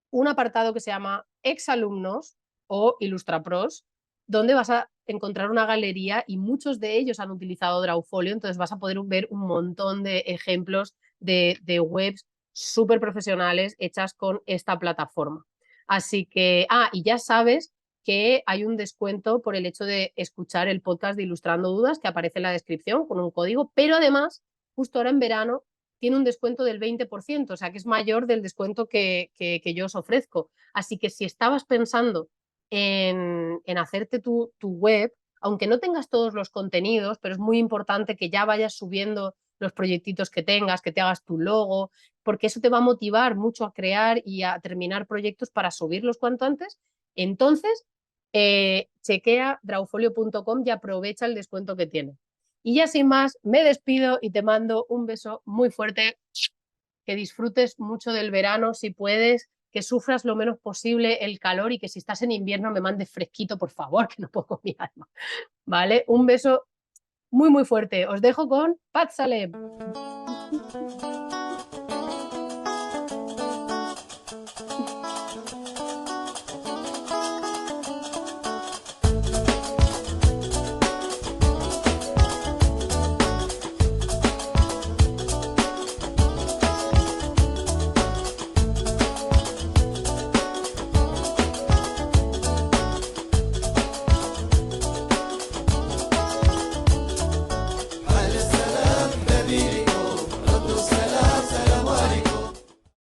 un apartado que se llama exalumnos o ilustrapros donde vas a encontrar una galería y muchos de ellos han utilizado Drawfolio, entonces vas a poder ver un montón de ejemplos de webs súper profesionales hechas con esta plataforma. Así que, y ya sabes que hay un descuento por el hecho de escuchar el podcast de Ilustrando Dudas que aparece en la descripción con un código, pero además, justo ahora en verano, tiene un descuento del 20%, o sea que es mayor del descuento que yo os ofrezco. Así que si estabas pensando en hacerte tu web, aunque no tengas todos los contenidos, pero es muy importante que ya vayas subiendo los proyectitos que tengas, que te hagas tu logo, porque eso te va a motivar mucho a crear y a terminar proyectos para subirlos cuanto antes. Entonces, chequea drawfolio.com y aprovecha el descuento que tiene. Y ya sin más, me despido y te mando un beso muy fuerte, que disfrutes mucho del verano si puedes, que sufras lo menos posible el calor y que si estás en invierno me mandes fresquito, por favor, que no puedo con mi alma. ¿Vale? Un beso muy, muy fuerte. Os dejo con Pat Salem.